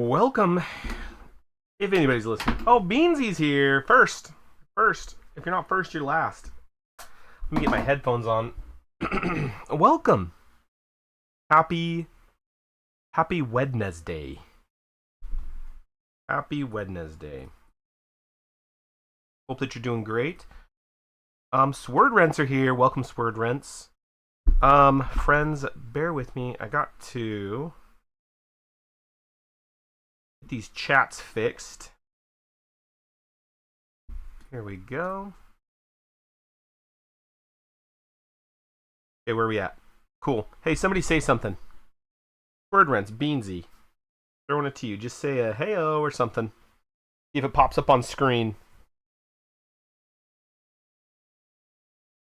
Welcome, if anybody's listening. Oh, Beansy's here. First. If you're not first, you're last. Let me get my headphones on. Welcome. Happy Wednesday. Happy Wednesday. Hope that you're doing great. Sword Rents are here. Welcome, Sword Rents. Friends, bear with me. I got to get these chats fixed. Here we go. Okay, where are we at? Cool. Hey, somebody say something. Sword Rents, Beansy. Throwing it to you. Just say a hey-o or something. See if it pops up on screen.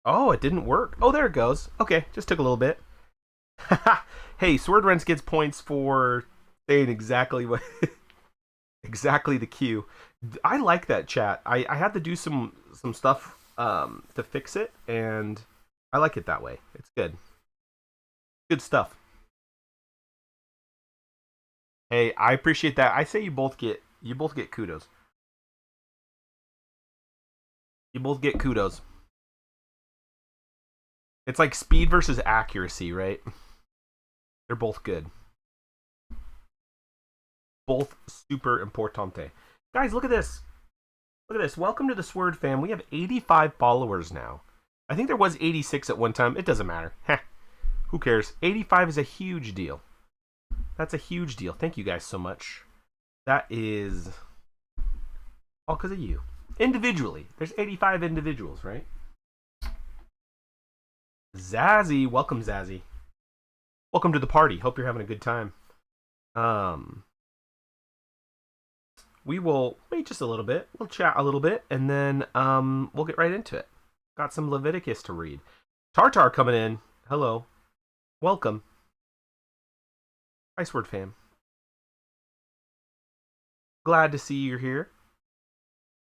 Oh, it didn't work. Oh, there it goes. Okay, just took a little bit. Hey, Sword Rents gets points for saying exactly what... exactly the cue. I like that chat. I had to do some stuff to fix it, and I like it that way. It's good. Good stuff. Hey, I appreciate that. I say you both get kudos. You both get kudos. It's like speed versus accuracy, right? They're both good. Both super importante. Guys, look at this. Look at this. Welcome to the Sword fam. We have 85 followers now. I think there was 86 at one time. It doesn't matter. Heh. Who cares? 85 is a huge deal. That's a huge deal. Thank you guys so much. That is all because of you. Individually. There's 85 individuals, right? Zazzy. Welcome, Zazzy. Welcome to the party. Hope you're having a good time. We will wait just a little bit. We'll chat a little bit, and then we'll get right into it. Got some Leviticus to read. Tartar coming in. Hello. Welcome. Ice Word fam. Glad to see you're here.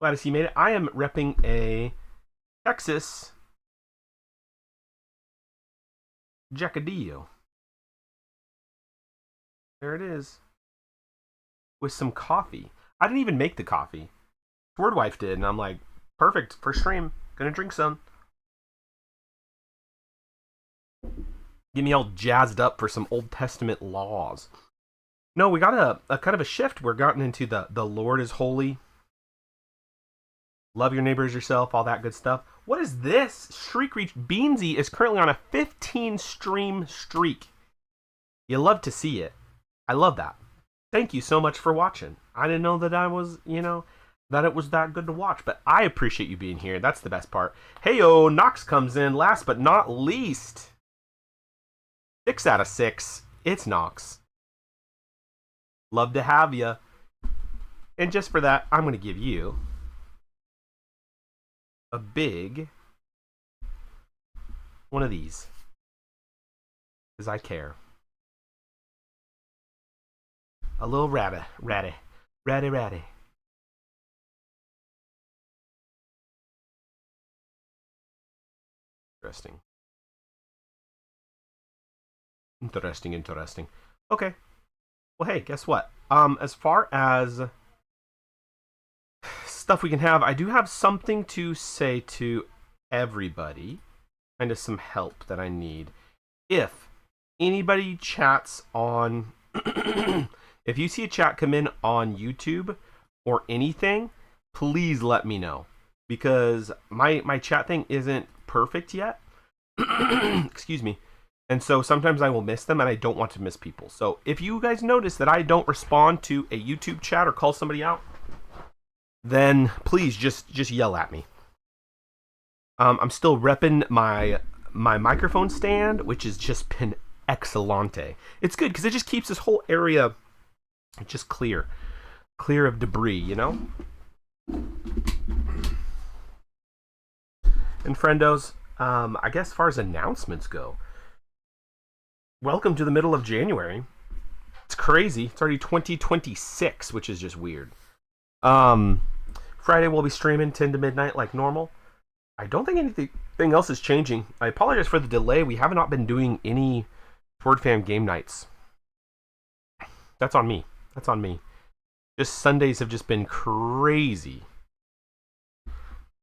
Glad to see you made it. I am repping a Texas Jackadillo. There it is. With some coffee. I didn't even make the coffee. Sword Wife did, and I'm like, perfect for stream. Gonna drink some. Get me all jazzed up for some Old Testament laws. No, we got a kind of a shift. We're gotten into the Lord is holy. Love your neighbor as yourself, all that good stuff. What is this? Shriek Reach Beansy is currently on a 15 stream streak. You love to see it. I love that. Thank you so much for watching. I didn't know that I was, that it was that good to watch, but I appreciate you being here. That's the best part. Hey-o, Nox comes in last but not least. 6 out of 6. It's Nox. Love to have you. And just for that, I'm going to give you a big one of these. Because I care. A little ratty. Interesting. Okay. Well, hey, guess what? As far as stuff we can have, I do have something to say to everybody. Kind of some help that I need. If anybody chats on... If you see a chat come in on YouTube or anything, please let me know. Because my chat thing isn't perfect yet. Excuse me. And so sometimes I will miss them, and I don't want to miss people. So if you guys notice that I don't respond to a YouTube chat or call somebody out, then please just yell at me. I'm still repping my microphone stand, which has just been excellente. It's good because it just keeps this whole area just clear of debris, And friendos, I guess as far as announcements go, welcome to the middle of January. It's crazy. It's already 2026, which is just weird. Friday we'll be streaming 10 to midnight like normal. I don't think anything else is changing. I apologize for the delay. We have not been doing any Sword Fam game nights. That's on me. Just Sundays have just been crazy.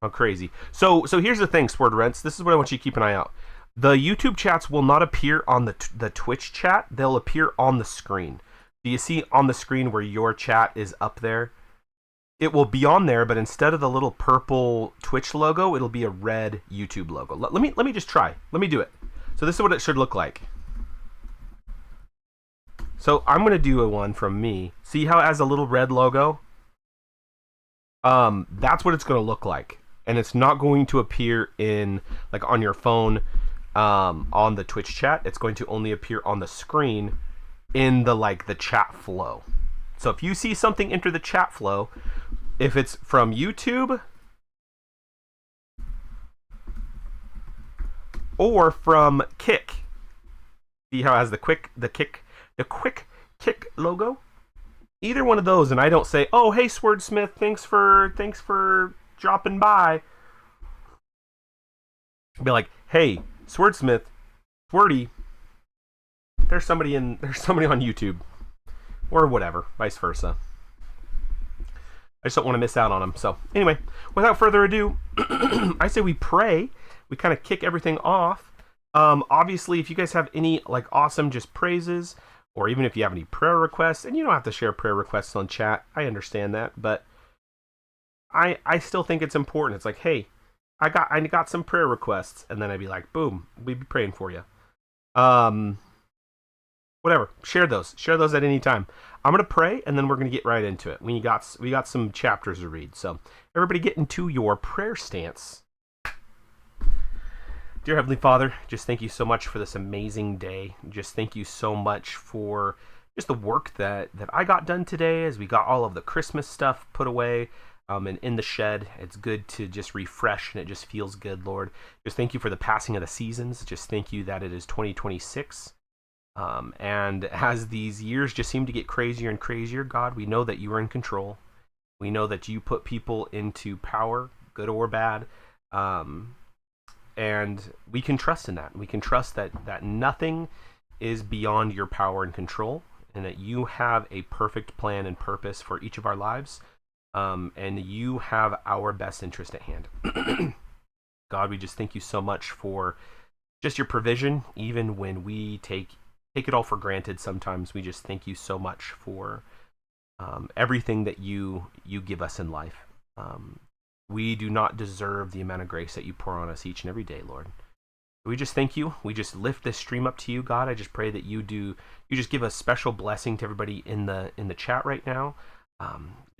Oh, crazy. So here's the thing, Sword Rents. This is what I want you to keep an eye out. The YouTube chats will not appear on the Twitch chat. They'll appear on the screen. Do you see on the screen where your chat is up there? It will be on there, but instead of the little purple Twitch logo, it'll be a red YouTube logo. Let me just try. Let me do it. So this is what it should look like. So I'm going to do a one from me. See how it has a little red logo? That's what it's going to look like. And it's not going to appear in, like, on your phone, on the Twitch chat. It's going to only appear on the screen in the, like, the chat flow. So if you see something enter the chat flow, if it's from YouTube or from Kick, see how it has the quick kick logo? Either one of those, and I don't say, "Oh, hey, Swordsmith, thanks for dropping by." I'll be like, "Hey, Swordsmith, Swordy, there's somebody on YouTube," or whatever, vice versa. I just don't want to miss out on them. So anyway, without further ado, I say we pray. We kind of kick everything off. Obviously, if you guys have any like awesome just praises, or even if you have any prayer requests, and you don't have to share prayer requests on chat, I understand that, but I still think it's important. It's like, hey, I got some prayer requests, and then I'd be like, boom, we'd be praying for you. Whatever, share those at any time. I'm gonna pray, and then we're gonna get right into it. We got some chapters to read, so everybody get into your prayer stance. Dear Heavenly Father, just thank you so much for this amazing day. Just thank you so much for just the work that I got done today as we got all of the Christmas stuff put away and in the shed. It's good to just refresh, and it just feels good, Lord. Just thank you for the passing of the seasons. Just thank you that it is 2026. And as these years just seem to get crazier and crazier, God, we know that you are in control. We know that you put people into power, good or bad. And we can trust in that. We can trust that nothing is beyond your power and control, and that you have a perfect plan and purpose for each of our lives, and you have our best interest at hand. God, we just thank you so much for just your provision, even when we take it all for granted sometimes. We just thank you so much for everything that you give us in life. We do not deserve the amount of grace that you pour on us each and every day, Lord. We just thank you. We just lift this stream up to you, God. I just pray that you just give a special blessing to everybody in the chat right now.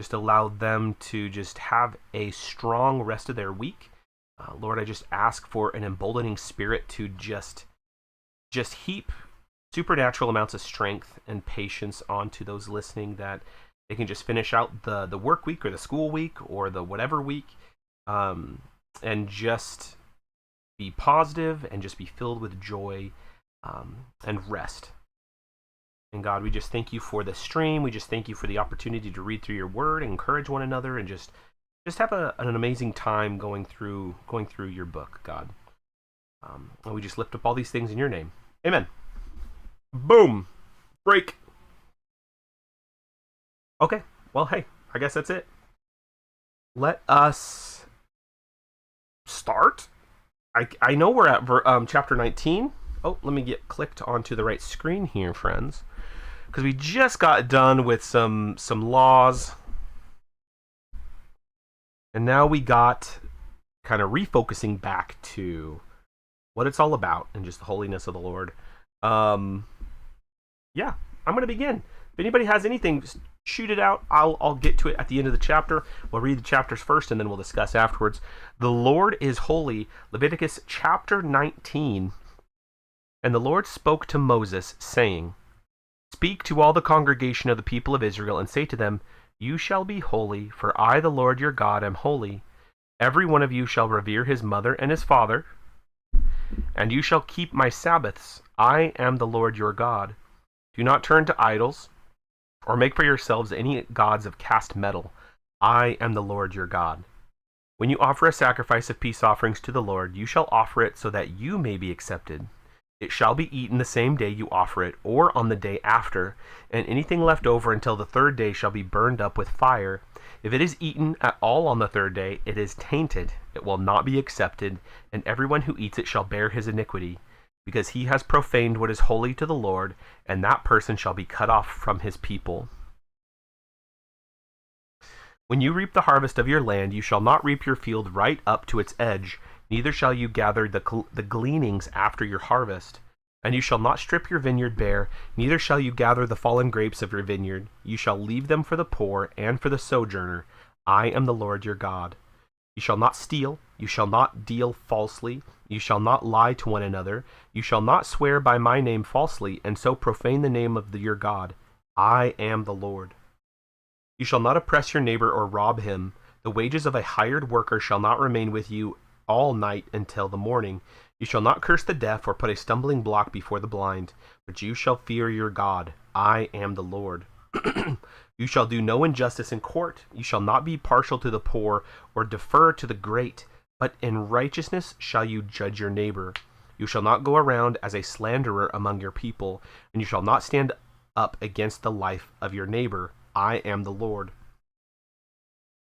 Just allow them to just have a strong rest of their week. Lord, I just ask for an emboldening spirit to just heap supernatural amounts of strength and patience onto those listening, that they can just finish out the work week or the school week or the whatever week, and just be positive and just be filled with joy and rest. And God, we just thank you for the stream. We just thank you for the opportunity to read through your word, encourage one another, and just have an amazing time going through your book, God. And we just lift up all these things in your name. Amen. Boom. Break. Okay. Well, hey, I guess that's it. Let us start. I know we're at chapter 19. Oh, let me get clicked onto the right screen here, friends, because we just got done with some laws, and now we got kind of refocusing back to what it's all about and just the holiness of the Lord. Yeah, I'm going to begin. If anybody has anything, just shoot it out. I'll get to it at the end of the chapter. We'll read the chapters first, and then we'll discuss afterwards. The Lord is holy. Leviticus chapter 19. And the Lord spoke to Moses, saying, Speak to all the congregation of the people of Israel, and say to them, You shall be holy, for I, the Lord your God, am holy. Every one of you shall revere his mother and his father, and you shall keep my Sabbaths. I am the Lord your God. Do not turn to idols, or make for yourselves any gods of cast metal. I am the Lord your God. When you offer a sacrifice of peace offerings to the Lord, you shall offer it so that you may be accepted. It shall be eaten the same day you offer it, or on the day after, and anything left over until the third day shall be burned up with fire. If it is eaten at all on the third day, it is tainted, it will not be accepted, and everyone who eats it shall bear his iniquity, because he has profaned what is holy to the Lord, and that person shall be cut off from his people. When you reap the harvest of your land, you shall not reap your field right up to its edge, neither shall you gather the gleanings after your harvest. And you shall not strip your vineyard bare, neither shall you gather the fallen grapes of your vineyard. You shall leave them for the poor and for the sojourner. I am the Lord your God. You shall not steal, you shall not deal falsely, you shall not lie to one another, you shall not swear by my name falsely, and so profane the name of your God. I am the Lord. You shall not oppress your neighbor or rob him. The wages of a hired worker shall not remain with you all night until the morning. You shall not curse the deaf or put a stumbling block before the blind, but you shall fear your God. I am the Lord. You shall do no injustice in court. You shall not be partial to the poor or defer to the great, but in righteousness shall you judge your neighbor. You shall not go around as a slanderer among your people, and you shall not stand up against the life of your neighbor. I am the Lord.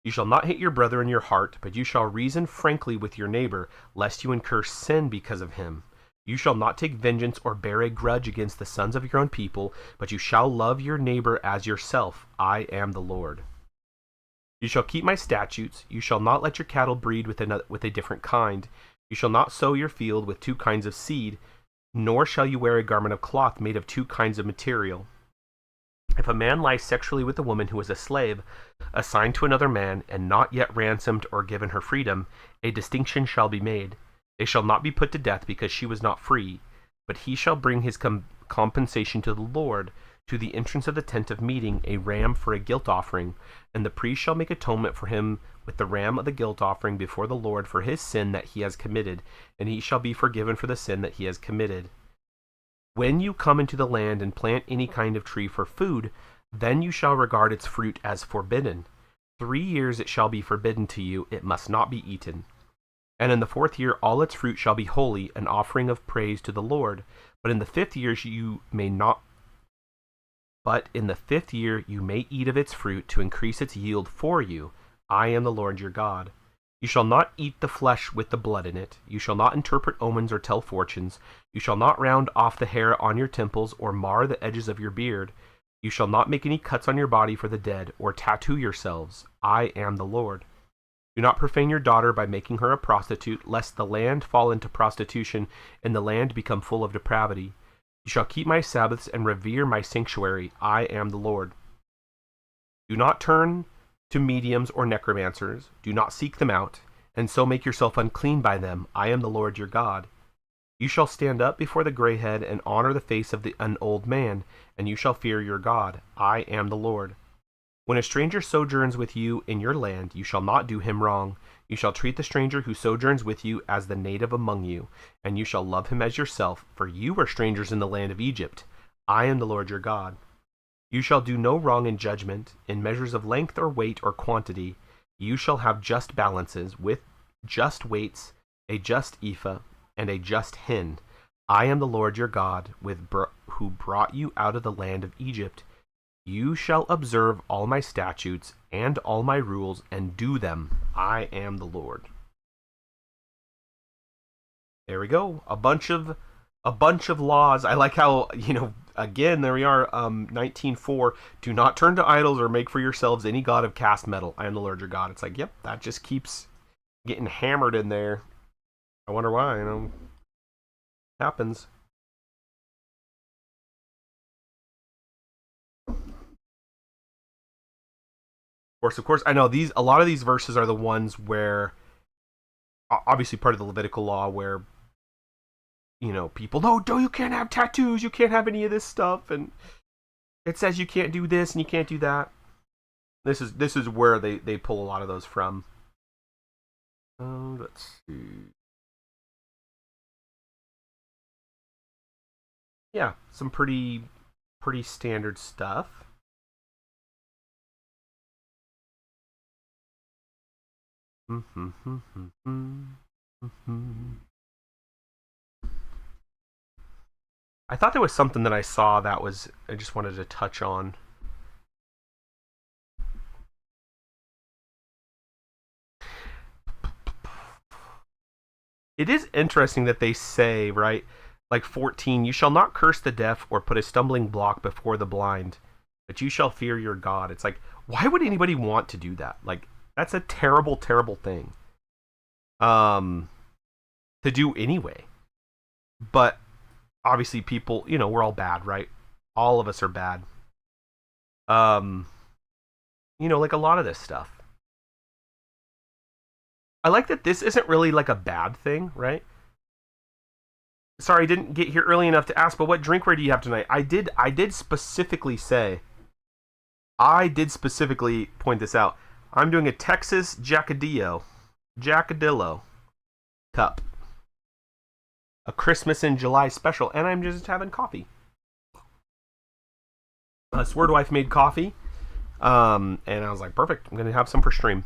You shall not hate your brother in your heart, but you shall reason frankly with your neighbor, lest you incur sin because of him. You shall not take vengeance or bear a grudge against the sons of your own people, but you shall love your neighbor as yourself. I am the Lord. You shall keep my statutes. You shall not let your cattle breed with a different kind. You shall not sow your field with two kinds of seed, nor shall you wear a garment of cloth made of two kinds of material. If a man lies sexually with a woman who is a slave, assigned to another man, and not yet ransomed or given her freedom, a distinction shall be made. They shall not be put to death because she was not free, but he shall bring his compensation to the Lord, to the entrance of the tent of meeting, a ram for a guilt offering, and the priest shall make atonement for him with the ram of the guilt offering before the Lord for his sin that he has committed, and he shall be forgiven for the sin that he has committed. When you come into the land and plant any kind of tree for food, then you shall regard its fruit as forbidden. 3 years it shall be forbidden to you, it must not be eaten. And in the 4th year all its fruit shall be holy, an offering of praise to the Lord. But in the 5th year you may not. But in the 5th year you may eat of its fruit to increase its yield for you. I am the Lord your God. You shall not eat the flesh with the blood in it. You shall not interpret omens or tell fortunes. You shall not round off the hair on your temples or mar the edges of your beard. You shall not make any cuts on your body for the dead or tattoo yourselves. I am the Lord. Do not profane your daughter by making her a prostitute, lest the land fall into prostitution and the land become full of depravity. You shall keep my Sabbaths and revere my sanctuary. I am the Lord. Do not turn to mediums or necromancers. Do not seek them out, and so make yourself unclean by them. I am the Lord your God. You shall stand up before the gray head and honor the face of an old man, and you shall fear your God. I am the Lord. When a stranger sojourns with you in your land, you shall not do him wrong. You shall treat the stranger who sojourns with you as the native among you, and you shall love him as yourself, for you were strangers in the land of Egypt. I am the Lord your God. You shall do no wrong in judgment, in measures of length or weight or quantity. You shall have just balances, with just weights, a just ephah, and a just hin. I am the Lord your God, who brought you out of the land of Egypt. You shall observe all my statutes and all my rules and do them. I am the Lord. There we go. A bunch of laws. I like how, again, there we are, 19:4. Do not turn to idols or make for yourselves any god of cast metal. I am the Lord your God. It's like, yep, that just keeps getting hammered in there. I wonder why, happens. Of course, I know a lot of these verses are the ones where, obviously part of the Levitical law, where, people, no, you can't have tattoos, you can't have any of this stuff, and it says you can't do this and you can't do that. This is where they pull a lot of those from. Let's see. Yeah, some pretty standard stuff. I thought there was something that I saw that was I just wanted to touch on. It is interesting that they say, right, like 14, you shall not curse the deaf or put a stumbling block before the blind, but you shall fear your God. It's like, why would anybody want to do that? Like, that's a terrible, terrible thing um, to do anyway. But obviously, people, we're all bad, right? All of us are bad. Um, like a lot of this stuff. I like that this isn't really like a bad thing, right? Sorry, I didn't get here early enough to ask, but what drinkware do you have tonight? I did specifically say, I did specifically point this out. I'm doing a Texas Jackadillo cup. A Christmas in July special, and I'm just having coffee. Sword Wife made coffee, and I was like, perfect, I'm going to have some for stream.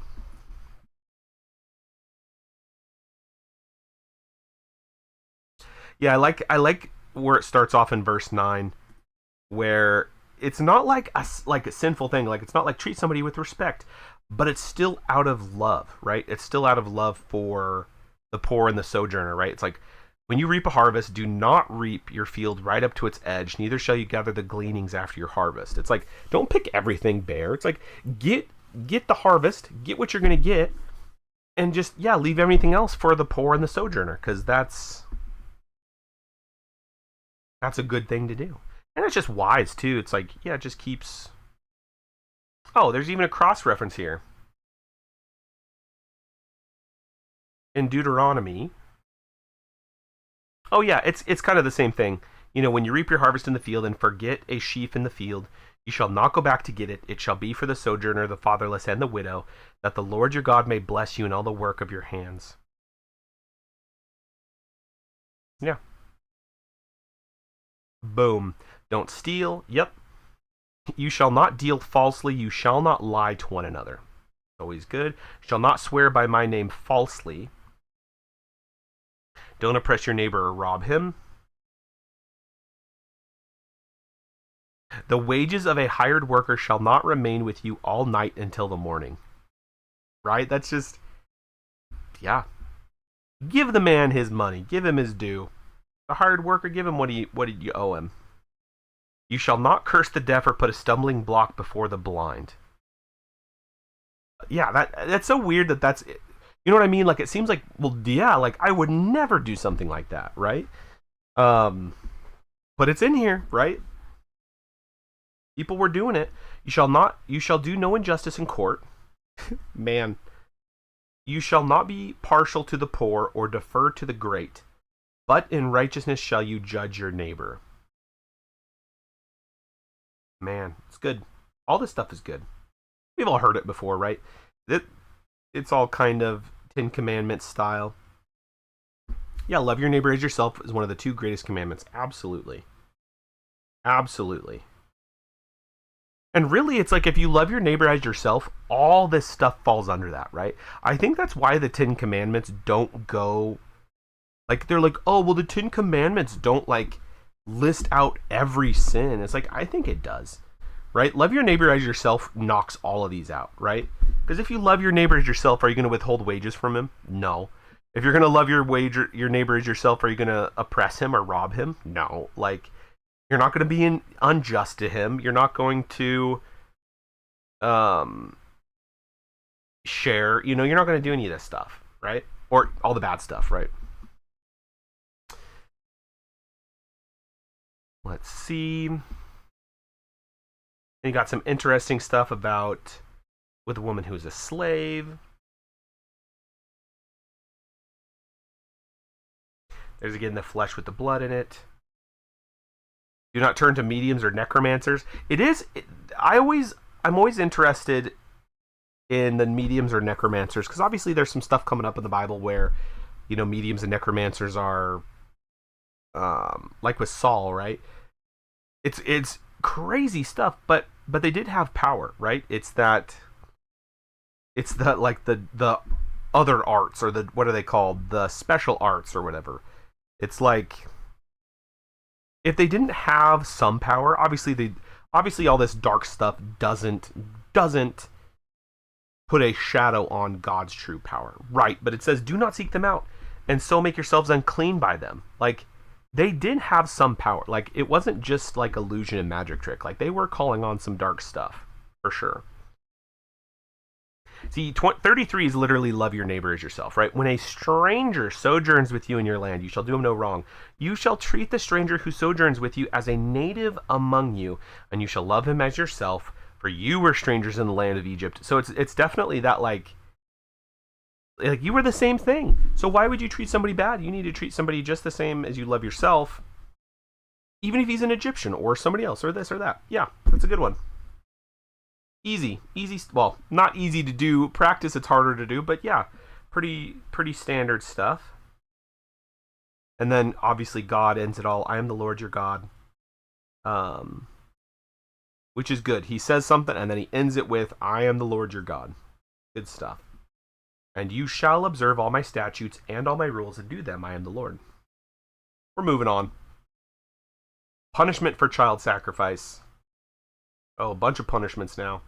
Yeah, I like where it starts off in verse 9, where it's not like a sinful thing. Like, it's not like treat somebody with respect, but it's still out of love, right? It's still out of love for the poor and the sojourner, right? It's like, when you reap a harvest, do not reap your field right up to its edge, neither shall you gather the gleanings after your harvest. It's like, don't pick everything bare. It's like, get the harvest, get what you're going to get, and just, yeah, leave everything else for the poor and the sojourner, because that's a good thing to do. And it's just wise, too. It's like, yeah, it just keeps... Oh, there's even a cross reference here. In Deuteronomy. Oh, yeah, it's kind of the same thing. When you reap your harvest in the field and forget a sheaf in the field, you shall not go back to get it. It shall be for the sojourner, the fatherless, and the widow, that the Lord your God may bless you in all the work of your hands. Yeah. Boom. Don't steal. Yep. You shall not deal falsely. You shall not lie to one another. Always good. Shall not swear by my name falsely. Don't oppress your neighbor or rob him. The wages of a hired worker shall not remain with you all night until the morning. Right? That's just, yeah. Give the man his money. Give him his due. The hired worker, give him what did you owe him. You shall not curse the deaf or put a stumbling block before the blind. Yeah, that's so weird that's it. You know what I mean? Like, it seems like, well, yeah, like, I would never do something like that, right? But it's in here, right? People were doing it. You shall do no injustice in court. Man. You shall not be partial to the poor or defer to the great, but in righteousness shall you judge your neighbor. Man, it's good. All this stuff is good. We've all heard it before, right? It's all kind of Ten Commandments style. Yeah, love your neighbor as yourself is one of the two greatest commandments. Absolutely. Absolutely. And really, it's like, if you love your neighbor as yourself, all this stuff falls under that, right? I think that's why the Ten Commandments don't go... Like, they're like, oh, well, the Ten Commandments don't, like, list out every sin. It's like, I think it does, right? Love your neighbor as yourself knocks all of these out, right? Because if you love your neighbor as yourself, are you going to withhold wages from him? No. If you're going to love your neighbor as yourself, are you going to oppress him or rob him? No. Like, you're not going to be unjust to him. You're not going to share. You're not going to do any of this stuff, right? Or all the bad stuff, right? Let's see. And you got some interesting stuff about with a woman who's a slave. There's again the flesh with the blood in it. Do not turn to mediums or necromancers. I'm always interested in the mediums or necromancers, because obviously there's some stuff coming up in the Bible where, mediums and necromancers are, like with Saul, right? It's crazy stuff, but they did have power, right? It's the like the other arts, or the, what are they called? The special arts or whatever. It's like, If they didn't have some power, obviously all this dark stuff doesn't put a shadow on God's true power, right? But it says, "Do not seek them out, and so make yourselves unclean by them." Like, they did have some power. Like, it wasn't just like illusion and magic trick. Like, they were calling on some dark stuff for sure. See, 33 is literally love your neighbor as yourself, right? When a stranger sojourns with you in your land, you shall do him no wrong. You shall treat the stranger who sojourns with you as a native among you, and you shall love him as yourself, for you were strangers in the land of Egypt. So it's definitely that like you were the same thing. So why would you treat somebody bad? You need to treat somebody just the same as you love yourself, even if he's an Egyptian or somebody else or this or that. Yeah, that's a good one. Easy. Well, not easy to do. Practice, it's harder to do, but yeah, pretty standard stuff. And then obviously God ends it all. I am the Lord your God. Which is good. He says something and then he ends it with, I am the Lord your God. Good stuff. And you shall observe all my statutes and all my rules and do them. I am the Lord. We're moving on. Punishment for child sacrifice. Oh, a bunch of punishments now.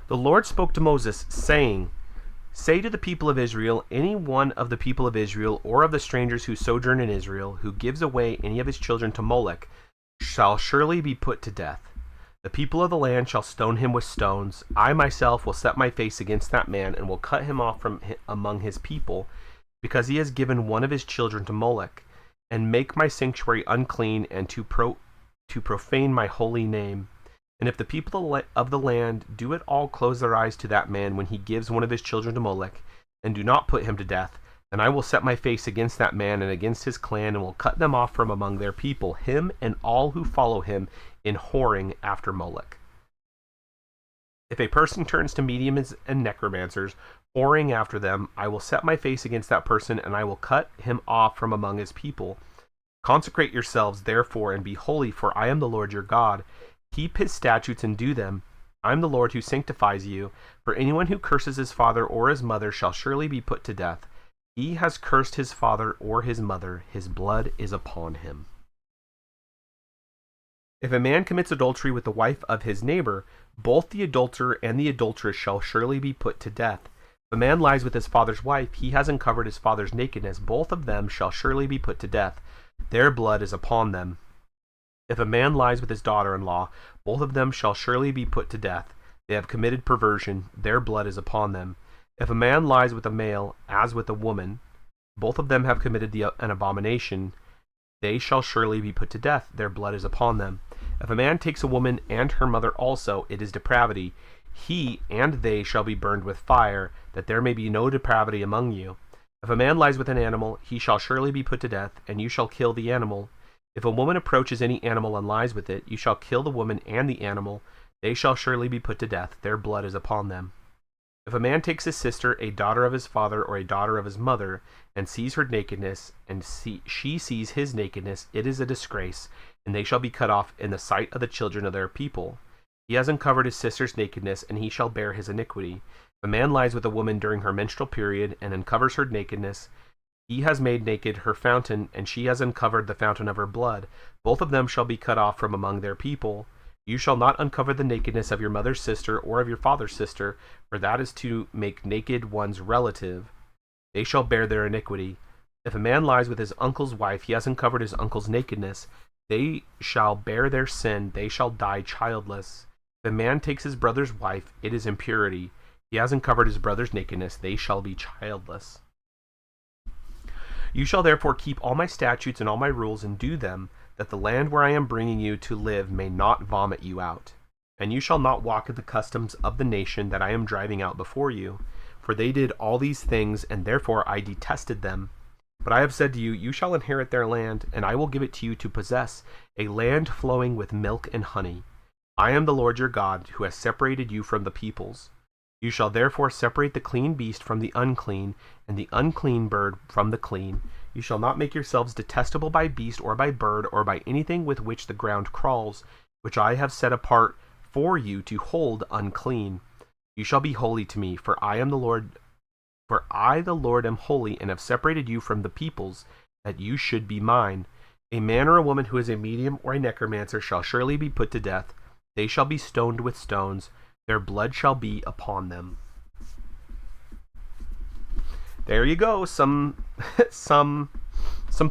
The Lord spoke to Moses, saying, Say to the people of Israel, any one of the people of Israel or of the strangers who sojourn in Israel, who gives away any of his children to Molech, shall surely be put to death. The people of the land shall stone him with stones. I myself will set my face against that man and will cut him off from among his people, because he has given one of his children to Molech, and make my sanctuary unclean, and to profane my holy name. And if the people of the land do at all close their eyes to that man when he gives one of his children to Molech, and do not put him to death, then I will set my face against that man and against his clan, and will cut them off from among their people, him and all who follow him in whoring after Molech. If a person turns to mediums and necromancers, whoring after them, I will set my face against that person, and I will cut him off from among his people. Consecrate yourselves, therefore, and be holy, for I am the Lord your God. Keep his statutes and do them. I am the Lord who sanctifies you. For anyone who curses his father or his mother shall surely be put to death. He has cursed his father or his mother. His blood is upon him. If a man commits adultery with the wife of his neighbor, both the adulterer and the adulteress shall surely be put to death. If a man lies with his father's wife, he has uncovered his father's nakedness. Both of them shall surely be put to death. Their blood is upon them. If a man lies with his daughter-in-law, both of them shall surely be put to death. They have committed perversion. Their blood is upon them. If a man lies with a male, as with a woman, both of them have committed an abomination. They shall surely be put to death. Their blood is upon them. If a man takes a woman and her mother also, it is depravity. He and they shall be burned with fire, that there may be no depravity among you. If a man lies with an animal, he shall surely be put to death, and you shall kill the animal. If a woman approaches any animal and lies with it, you shall kill the woman and the animal. They shall surely be put to death. Their blood is upon them. If a man takes his sister, a daughter of his father or a daughter of his mother, and sees her nakedness, and she sees his nakedness, it is a disgrace, and they shall be cut off in the sight of the children of their people. He has uncovered his sister's nakedness, and he shall bear his iniquity. If a man lies with a woman during her menstrual period, and uncovers her nakedness, he has made naked her fountain, and she has uncovered the fountain of her blood. Both of them shall be cut off from among their people. You shall not uncover the nakedness of your mother's sister or of your father's sister, for that is to make naked one's relative. They shall bear their iniquity. If a man lies with his uncle's wife, he has uncovered his uncle's nakedness. They shall bear their sin. They shall die childless. If a man takes his brother's wife, it is impurity. He has uncovered his brother's nakedness. They shall be childless. You shall therefore keep all my statutes and all my rules and do them, that the land where I am bringing you to live may not vomit you out. And you shall not walk in the customs of the nation that I am driving out before you, for they did all these things, and therefore I detested them. But I have said to you, you shall inherit their land, and I will give it to you to possess, a land flowing with milk and honey. I am the Lord your God, who has separated you from the peoples. You shall therefore separate the clean beast from the unclean, and the unclean bird from the clean. You shall not make yourselves detestable by beast or by bird or by anything with which the ground crawls, which I have set apart for you to hold unclean. You shall be holy to me, for I am the Lord. For I, the Lord, am holy, and have separated you from the peoples, that you should be mine. A man or a woman who is a medium or a necromancer shall surely be put to death. They shall be stoned with stones. Their blood shall be upon them. There you go. Some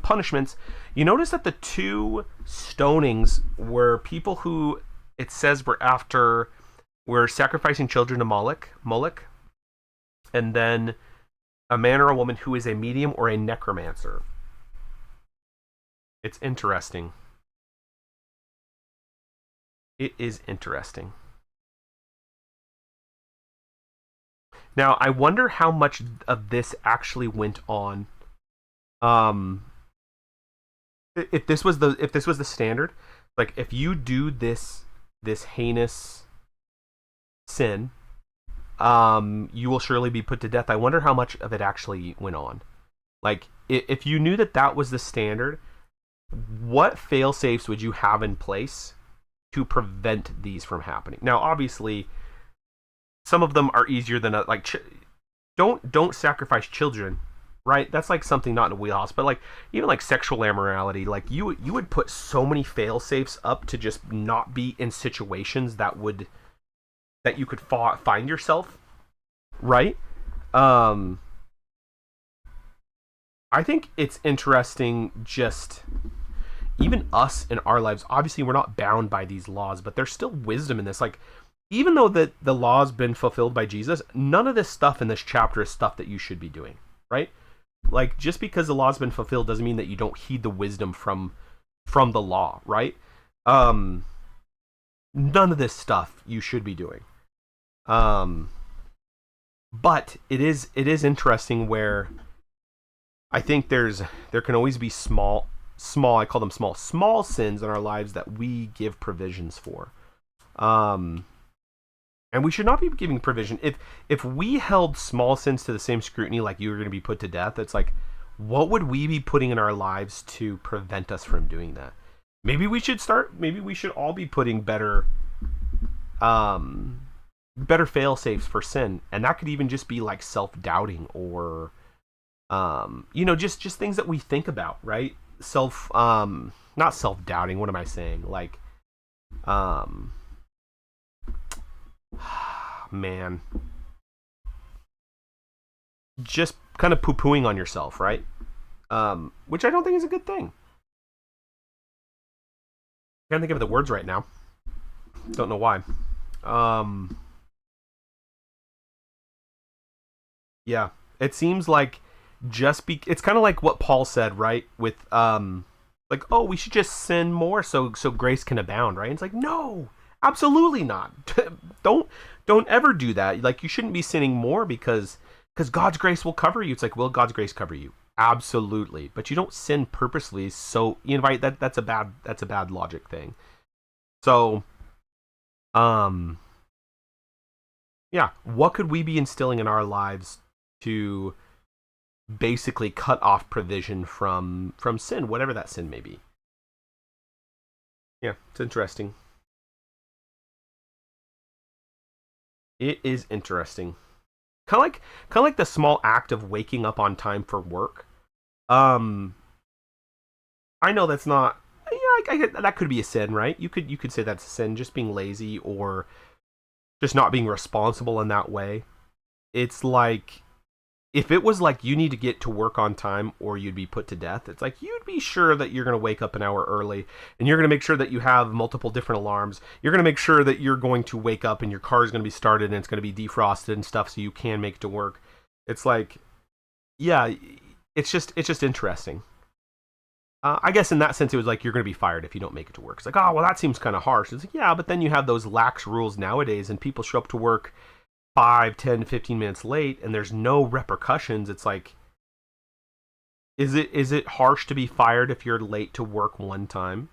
punishments. You notice that the two stonings were people who it says were sacrificing children to Moloch, and then a man or a woman who is a medium or a necromancer. It's interesting. It is interesting. Now, I wonder how much of this actually went on. If this was the standard, like if you do this heinous sin, you will surely be put to death. I wonder how much of it actually went on. Like, if you knew that was the standard, what fail safes would you have in place to prevent these from happening? Now, obviously, some of them are easier than don't sacrifice children, right? That's like something not in a wheelhouse, but like even like sexual immorality, like you would put so many fail safes up to just not be in situations that you could find yourself, right? I think it's interesting, just even us in our lives. Obviously, we're not bound by these laws, but there's still wisdom in this. Like, even though the law's been fulfilled by Jesus, none of this stuff in this chapter is stuff that you should be doing, right? Like, just because the law's been fulfilled doesn't mean that you don't heed the wisdom from the law, right? None of this stuff you should be doing. But it is interesting where I think there can always be small, I call them small sins in our lives that we give provisions for. And we should not be giving provision. If we held small sins to the same scrutiny, like you were going to be put to death, it's like, what would we be putting in our lives to prevent us from doing that? Maybe we should all be putting better fail safes for sin. And that could even just be like self-doubting or, just things that we think about, right? Not self-doubting. What am I saying? Like, man, just kind of poo-pooing on yourself, right? Which I don't think is a good thing. I can't think of the words right now. Don't know why. Yeah, it seems like it's kind of like what Paul said, right? With like, oh, we should just sin more so grace can abound, right? And it's like, no, absolutely not. Don't ever do that. Like, you shouldn't be sinning more because God's grace will cover you. It's like, will God's grace cover you? Absolutely. But you don't sin purposely. So you invite that's a bad logic thing. So, yeah, what could we be instilling in our lives to basically cut off provision from sin, whatever that sin may be? Yeah, it's interesting. It is interesting. Kind of like the small act of waking up on time for work. I know that's not. Yeah, that could be a sin, right? You could say that's a sin, just being lazy or just not being responsible in that way. It's like, if it was like you need to get to work on time or you'd be put to death, it's like you'd be sure that you're going to wake up an hour early and you're going to make sure that you have multiple different alarms. You're going to make sure that you're going to wake up and your car is going to be started and it's going to be defrosted and stuff so you can make it to work. It's like, yeah, it's just interesting. I guess in that sense, it was like you're going to be fired if you don't make it to work. It's like, oh, well, that seems kind of harsh. It's like, yeah, but then you have those lax rules nowadays and people show up to work 5, 10, 15 minutes late and there's no repercussions. It's like, is it harsh to be fired if you're late to work one time?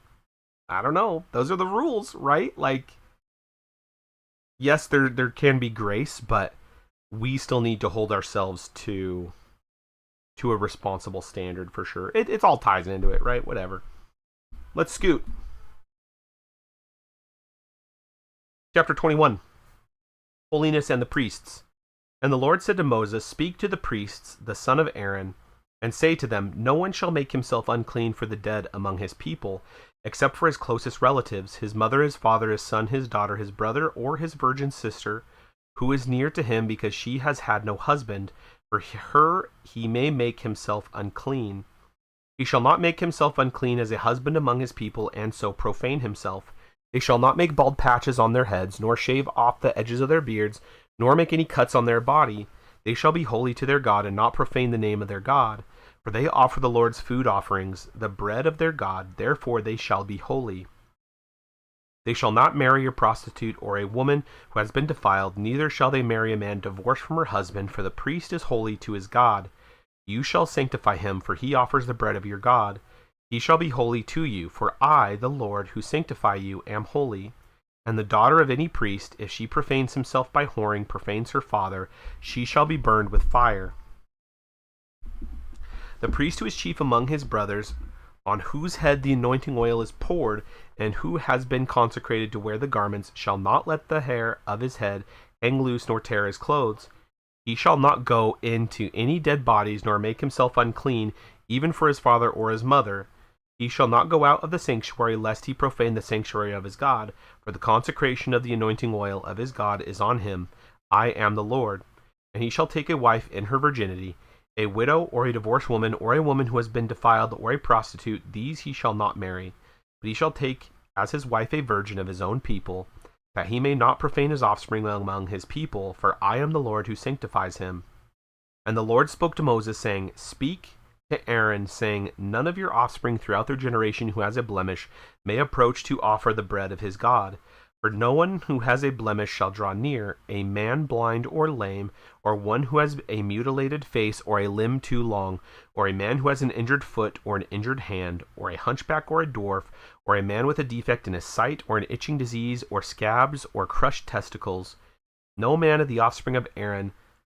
I don't know. Those are the rules, right? Like, yes, there can be grace, but we still need to hold ourselves to a responsible standard for sure. It's all ties into it, right? Whatever. Let's scoot. Chapter 21. Holiness and the priests. And the Lord said to Moses, speak to the priests, the son of Aaron, And say to them, no one shall make himself unclean for the dead among his people, except for his closest relatives, his mother, his father, his son, his daughter, his brother, or his virgin sister, who is near to him because she has had no husband. For her he may make himself unclean. He shall not make himself unclean as a husband among his people, and so profane himself. They shall not make bald patches on their heads, nor shave off the edges of their beards, nor make any cuts on their body. They shall be holy to their God, and not profane the name of their God. For they offer the Lord's food offerings, the bread of their God, therefore they shall be holy. They shall not marry a prostitute or a woman who has been defiled, neither shall they marry a man divorced from her husband, for the priest is holy to his God. You shall sanctify him, for he offers the bread of your God. He shall be holy to you, for I, the Lord, who sanctify you, am holy. And the daughter of any priest, if she profanes himself by whoring, profanes her father, she shall be burned with fire. The priest who is chief among his brothers, on whose head the anointing oil is poured, and who has been consecrated to wear the garments, shall not let the hair of his head hang loose, nor tear his clothes. He shall not go into any dead bodies, nor make himself unclean, even for his father or his mother. He shall not go out of the sanctuary, lest he profane the sanctuary of his God, for the consecration of the anointing oil of his God is on him. I am the Lord. And he shall take a wife in her virginity, a widow or a divorced woman, or a woman who has been defiled, or a prostitute. These he shall not marry. But he shall take as his wife a virgin of his own people, that he may not profane his offspring among his people, for I am the Lord who sanctifies him. And the Lord spoke to Moses, saying, Speak to Aaron, saying, None of your offspring throughout their generation who has a blemish may approach to offer the bread of his God. For no one who has a blemish shall draw near, a man blind or lame, or one who has a mutilated face, or a limb too long, or a man who has an injured foot or an injured hand, or a hunchback or a dwarf, or a man with a defect in his sight, or an itching disease, or scabs, or crushed testicles. No man of the offspring of Aaron,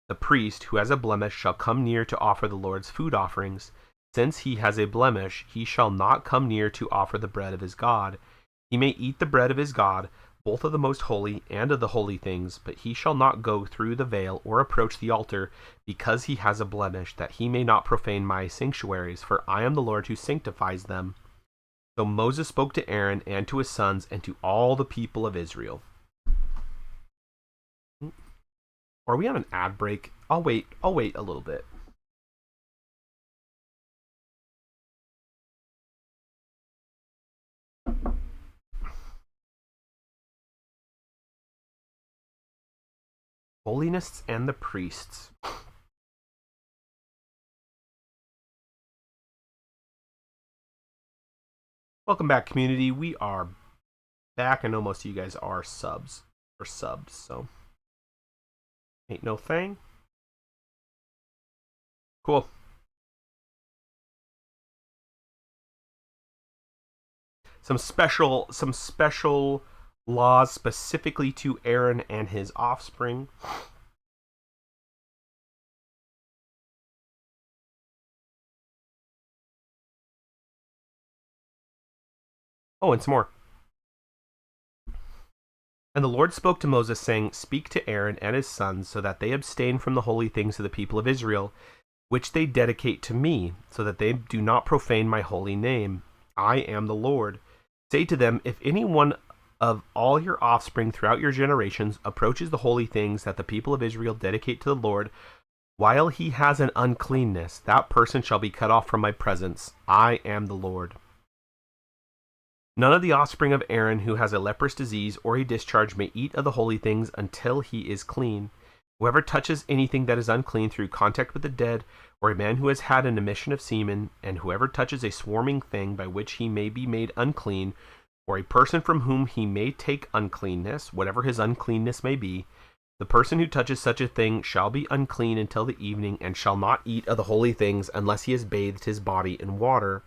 the priest, who has a blemish, shall come near to offer the Lord's food offerings. Since he has a blemish, he shall not come near to offer the bread of his God. He may eat the bread of his God, both of the most holy and of the holy things, but he shall not go through the veil or approach the altar, because he has a blemish, that he may not profane my sanctuaries, for I am the Lord who sanctifies them. So Moses spoke to Aaron and to his sons and to all the people of Israel. Are we on an ad break? I'll wait a little bit. Holiness and the priests. Welcome back, community. We are back. I know most of you guys are subs, so ain't no thing. Cool. Some special laws specifically to Aaron and his offspring. Oh, and some more. And the Lord spoke to Moses, saying, Speak to Aaron and his sons, so that they abstain from the holy things of the people of Israel, which they dedicate to me, so that they do not profane my holy name. I am the Lord. Say to them, if any one of all your offspring throughout your generations approaches the holy things that the people of Israel dedicate to the Lord, while he has an uncleanness, that person shall be cut off from my presence. I am the Lord. None of the offspring of Aaron who has a leprous disease or a discharge may eat of the holy things until he is clean. Whoever touches anything that is unclean through contact with the dead, or a man who has had an emission of semen, and whoever touches a swarming thing by which he may be made unclean, or a person from whom he may take uncleanness, whatever his uncleanness may be, the person who touches such a thing shall be unclean until the evening, and shall not eat of the holy things unless he has bathed his body in water.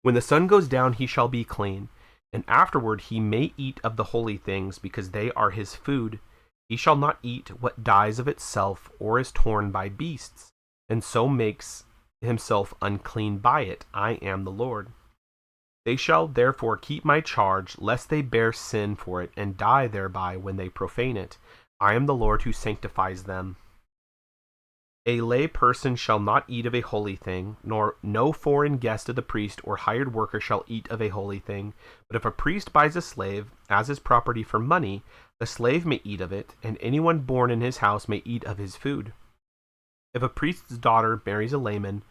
When the sun goes down, he shall be clean, and afterward he may eat of the holy things, because they are his food. He shall not eat what dies of itself, or is torn by beasts, and so makes himself unclean by it. I am the Lord. They shall therefore keep my charge, lest they bear sin for it, and die thereby when they profane it. I am the Lord who sanctifies them. A lay person shall not eat of a holy thing, nor no foreign guest of the priest or hired worker shall eat of a holy thing. But if a priest buys a slave as his property for money, the slave may eat of it, and anyone born in his house may eat of his food. If a priest's daughter marries a layman,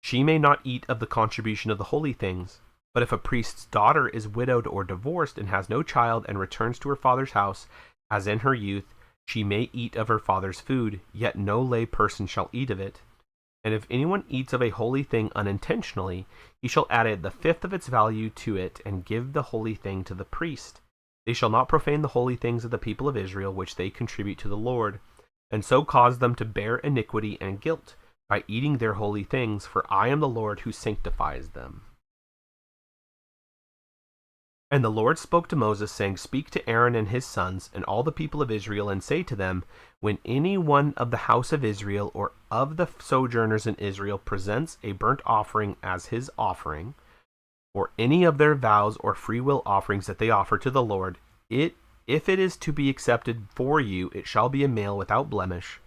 she may not eat of the contribution of the holy things. But if a priest's daughter is widowed or divorced and has no child and returns to her father's house, as in her youth, she may eat of her father's food, yet no lay person shall eat of it. And if anyone eats of a holy thing unintentionally, he shall add the fifth of its value to it and give the holy thing to the priest. They shall not profane the holy things of the people of Israel, which they contribute to the Lord, and so cause them to bear iniquity and guilt by eating their holy things, for I am the Lord who sanctifies them. And the Lord spoke to Moses, saying, Speak to Aaron and his sons, and all the people of Israel, and say to them, When any one of the house of Israel, or of the sojourners in Israel, presents a burnt offering as his offering, or any of their vows or freewill offerings that they offer to the Lord, if it is to be accepted for you, it shall be a male without blemish,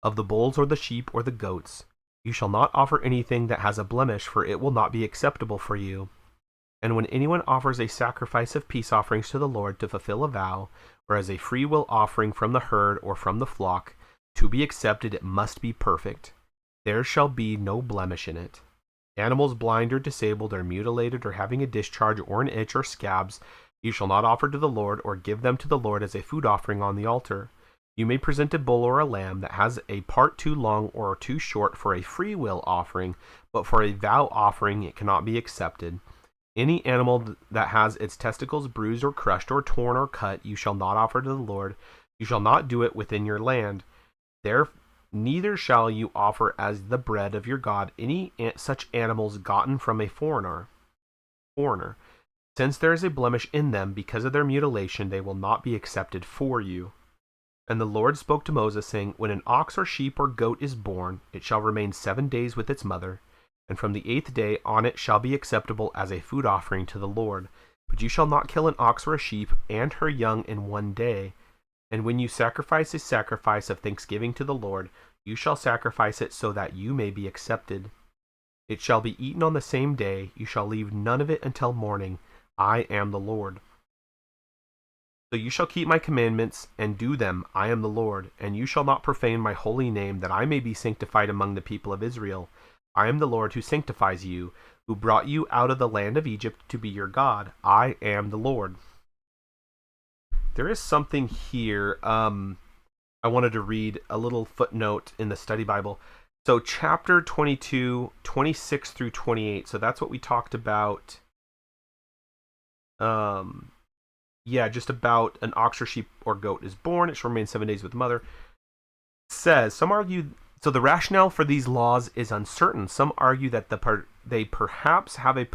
of the bulls or the sheep or the goats. You shall not offer anything that has a blemish, for it will not be acceptable for you. And when anyone offers a sacrifice of peace offerings to the Lord to fulfill a vow, or as a freewill offering from the herd or from the flock, to be accepted it must be perfect. There shall be no blemish in it. Animals blind or disabled or mutilated or having a discharge or an itch or scabs, you shall not offer to the Lord or give them to the Lord as a food offering on the altar. You may present a bull or a lamb that has a part too long or too short for a freewill offering, but for a vow offering it cannot be accepted. Any animal that has its testicles bruised or crushed or torn or cut, you shall not offer to the Lord. You shall not do it within your land. Neither shall you offer as the bread of your God any such animals gotten from a foreigner. Since there is a blemish in them because of their mutilation, they will not be accepted for you. And the Lord spoke to Moses, saying, When an ox or sheep or goat is born, it shall remain 7 days with its mother, and from the 8th day on it shall be acceptable as a food offering to the Lord. But you shall not kill an ox or a sheep and her young in 1 day. And when you sacrifice a sacrifice of thanksgiving to the Lord, you shall sacrifice it so that you may be accepted. It shall be eaten on the same day. You shall leave none of it until morning. I am the Lord. So you shall keep my commandments and do them. I am the Lord. And you shall not profane my holy name, that I may be sanctified among the people of Israel. I am the Lord who sanctifies you, who brought you out of the land of Egypt to be your God. I am the Lord. There is something here. I wanted to read a little footnote in the study Bible. So chapter 22, 26 through 28. So that's what we talked about. Just about an ox or sheep or goat is born. It shall remain 7 days with the mother. Says, some argue, so the rationale for these laws is uncertain. Some argue that they perhaps have a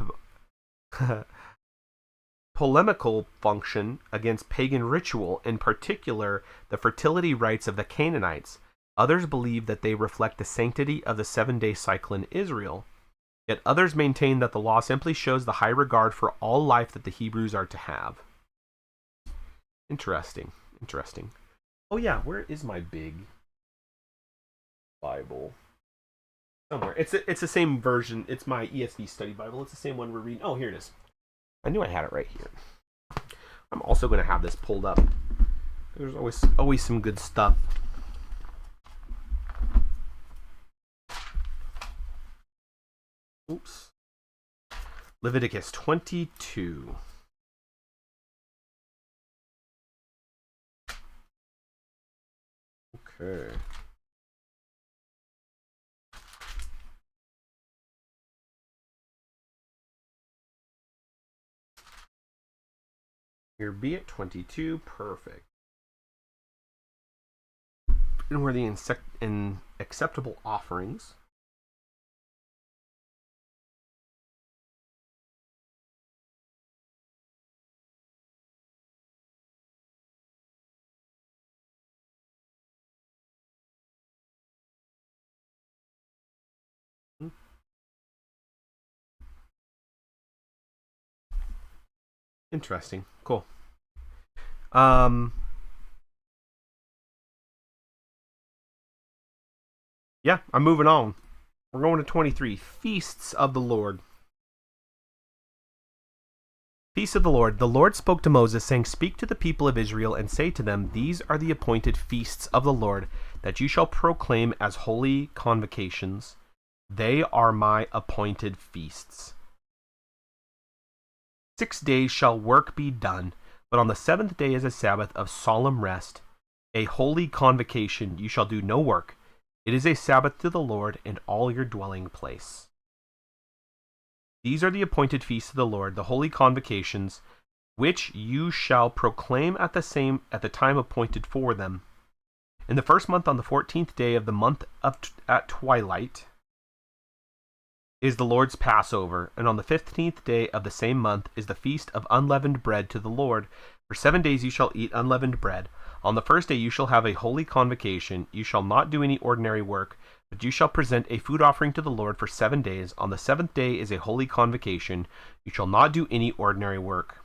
polemical function against pagan ritual, in particular the fertility rites of the Canaanites. Others believe that they reflect the sanctity of the 7-day cycle in Israel. Yet others maintain that the law simply shows the high regard for all life that the Hebrews are to have. Interesting. Oh yeah, where is my big Bible? Somewhere. It's the same version. It's my ESV study Bible. It's the same one we're reading. Oh, here it is. I knew I had it right here. I'm also going to have this pulled up. There's always some good stuff. Oops. Leviticus 22. Okay. Here be it 22. Perfect. And where the acceptable offerings. Interesting. Cool. Yeah, I'm moving on. We're going to 23. Feasts of the Lord. Feast of the Lord. The Lord spoke to Moses, saying, Speak to the people of Israel, and say to them, These are the appointed feasts of the Lord, that you shall proclaim as holy convocations. They are my appointed feasts. 6 days shall work be done, but on the 7th day is a Sabbath of solemn rest, a holy convocation. You shall do no work. It is a Sabbath to the Lord in all your dwelling place. These are the appointed feasts of the Lord, the holy convocations, which you shall proclaim at the time appointed for them. In the first month, on the 14th day of the month at twilight, is the Lord's Passover, and on the 15th day of the same month is the feast of unleavened bread to the Lord. For 7 days you shall eat unleavened bread. On the first day you shall have a holy convocation. You shall not do any ordinary work, but you shall present a food offering to the Lord for 7 days. On the 7th day is a holy convocation. You shall not do any ordinary work.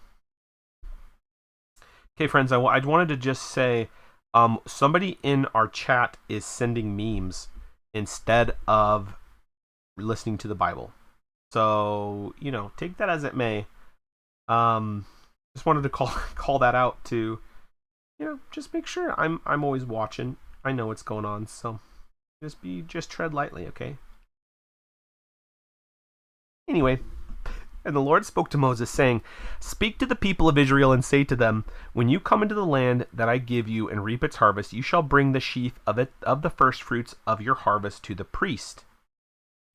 Okay, friends, I wanted to just say, somebody in our chat is sending memes instead of listening to the Bible. So, take that as it may. Just wanted to call that out to, just make sure I'm always watching. I know what's going on, so just tread lightly, okay? Anyway, and the Lord spoke to Moses, saying, Speak to the people of Israel and say to them, When you come into the land that I give you and reap its harvest, you shall bring the sheaf of the first fruits of your harvest to the priest.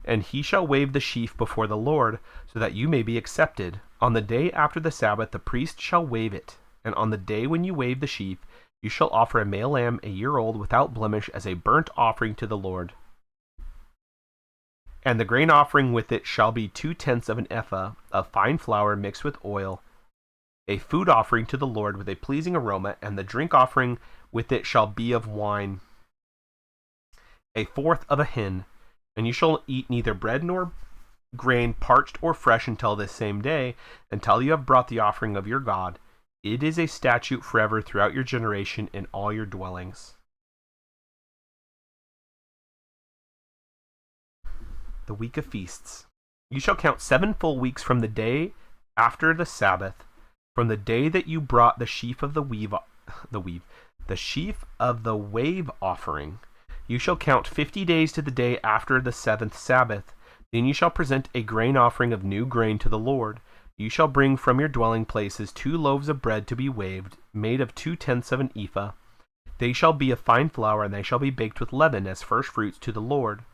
And he shall wave the sheaf before the Lord, so that you may be accepted. On the day after the Sabbath the priest shall wave it, and on the day when you wave the sheaf, you shall offer a male lamb a year old without blemish as a burnt offering to the Lord. And the grain offering with it shall be 2/10 of an ephah of fine flour mixed with oil, a food offering to the Lord with a pleasing aroma, and the drink offering with it shall be of wine, 1/4 of a hin. And you shall eat neither bread nor grain, parched or fresh, until this same day, until you have brought the offering of your God. It is a statute forever throughout your generation in all your dwellings. The week of feasts. You shall count 7 full weeks from the day after the Sabbath, from the day that you brought the sheaf of the sheaf of the wave offering. You shall count 50 days to the day after the 7th Sabbath. Then you shall present a grain offering of new grain to the Lord. You shall bring from your dwelling places 2 loaves of bread to be waved, made of 2/10 of an ephah. They shall be of fine flour, and they shall be baked with leaven as first fruits to the Lord.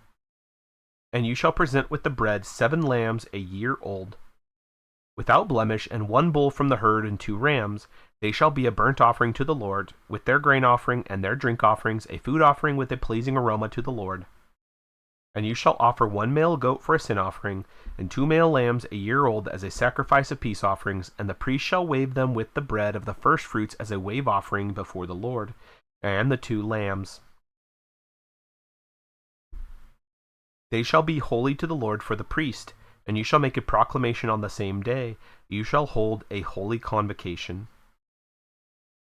And you shall present with the bread 7 lambs a year old, without blemish, and 1 bull from the herd and 2 rams. They shall be a burnt offering to the Lord, with their grain offering and their drink offerings, a food offering with a pleasing aroma to the Lord. And you shall offer 1 male goat for a sin offering, and 2 male lambs a year old as a sacrifice of peace offerings, and the priest shall wave them with the bread of the first fruits as a wave offering before the Lord, and the 2 lambs. They shall be holy to the Lord for the priest, and you shall make a proclamation on the same day. You shall hold a holy convocation.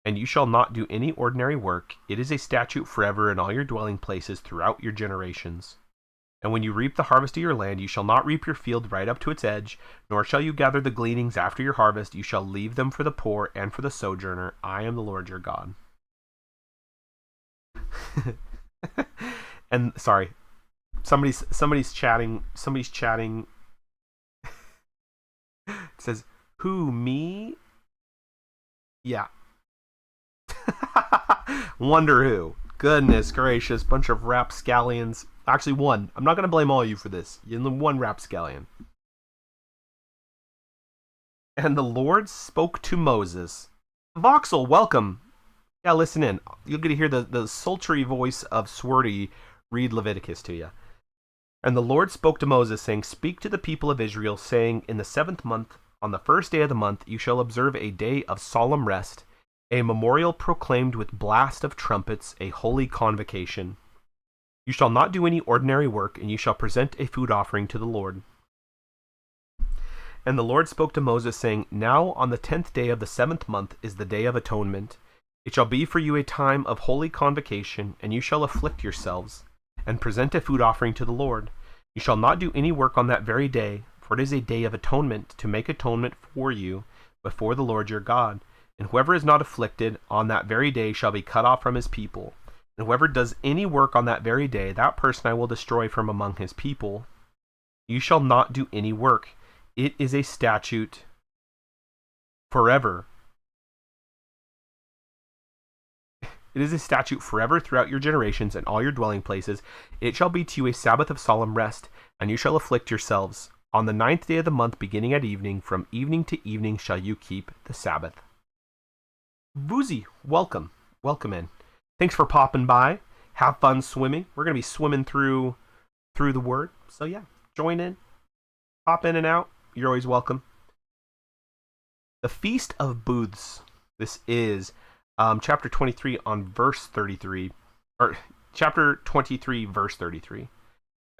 And you shall not do any ordinary work. It is a statute forever in all your dwelling places throughout your generations. And when you reap the harvest of your land, you shall not reap your field right up to its edge, nor shall you gather the gleanings after your harvest. You shall leave them for the poor and for the sojourner. I am the Lord your God. And sorry, somebody's chatting. It says, "Who, me?" Yeah. Wonder who. Goodness gracious, bunch of rapscallions. Actually, one. I'm not going to blame all of you for this. You're the one rapscallion. And the Lord spoke to Moses. Voxel, welcome. Yeah, listen in. You'll get to hear the sultry voice of Swarty read Leviticus to you. And the Lord spoke to Moses, saying, Speak to the people of Israel, saying, In the 7th month, on the 1st day of the month, you shall observe a day of solemn rest, a memorial proclaimed with blast of trumpets, a holy convocation. You shall not do any ordinary work, and you shall present a food offering to the Lord. And the Lord spoke to Moses, saying, Now on the 10th day of the 7th month is the day of atonement. It shall be for you a time of holy convocation, and you shall afflict yourselves. and present a food offering to the Lord. You shall not do any work on that very day, for it is a day of atonement, to make atonement for you before the Lord your God. And whoever is not afflicted on that very day shall be cut off from his people. And whoever does any work on that very day, that person I will destroy from among his people. You shall not do any work. It is a statute forever. It is a statute forever throughout your generations and all your dwelling places. It shall be to you a Sabbath of solemn rest, and you shall afflict yourselves. On the 9th day of the month, beginning at evening, from evening to evening shall you keep the Sabbath. Boozy, welcome. Welcome in. Thanks for popping by. Have fun swimming. We're going to be swimming through the Word. So yeah, join in. Pop in and out. You're always welcome. The Feast of Booths. This is chapter 23 on verse 33, or chapter 23 verse 33.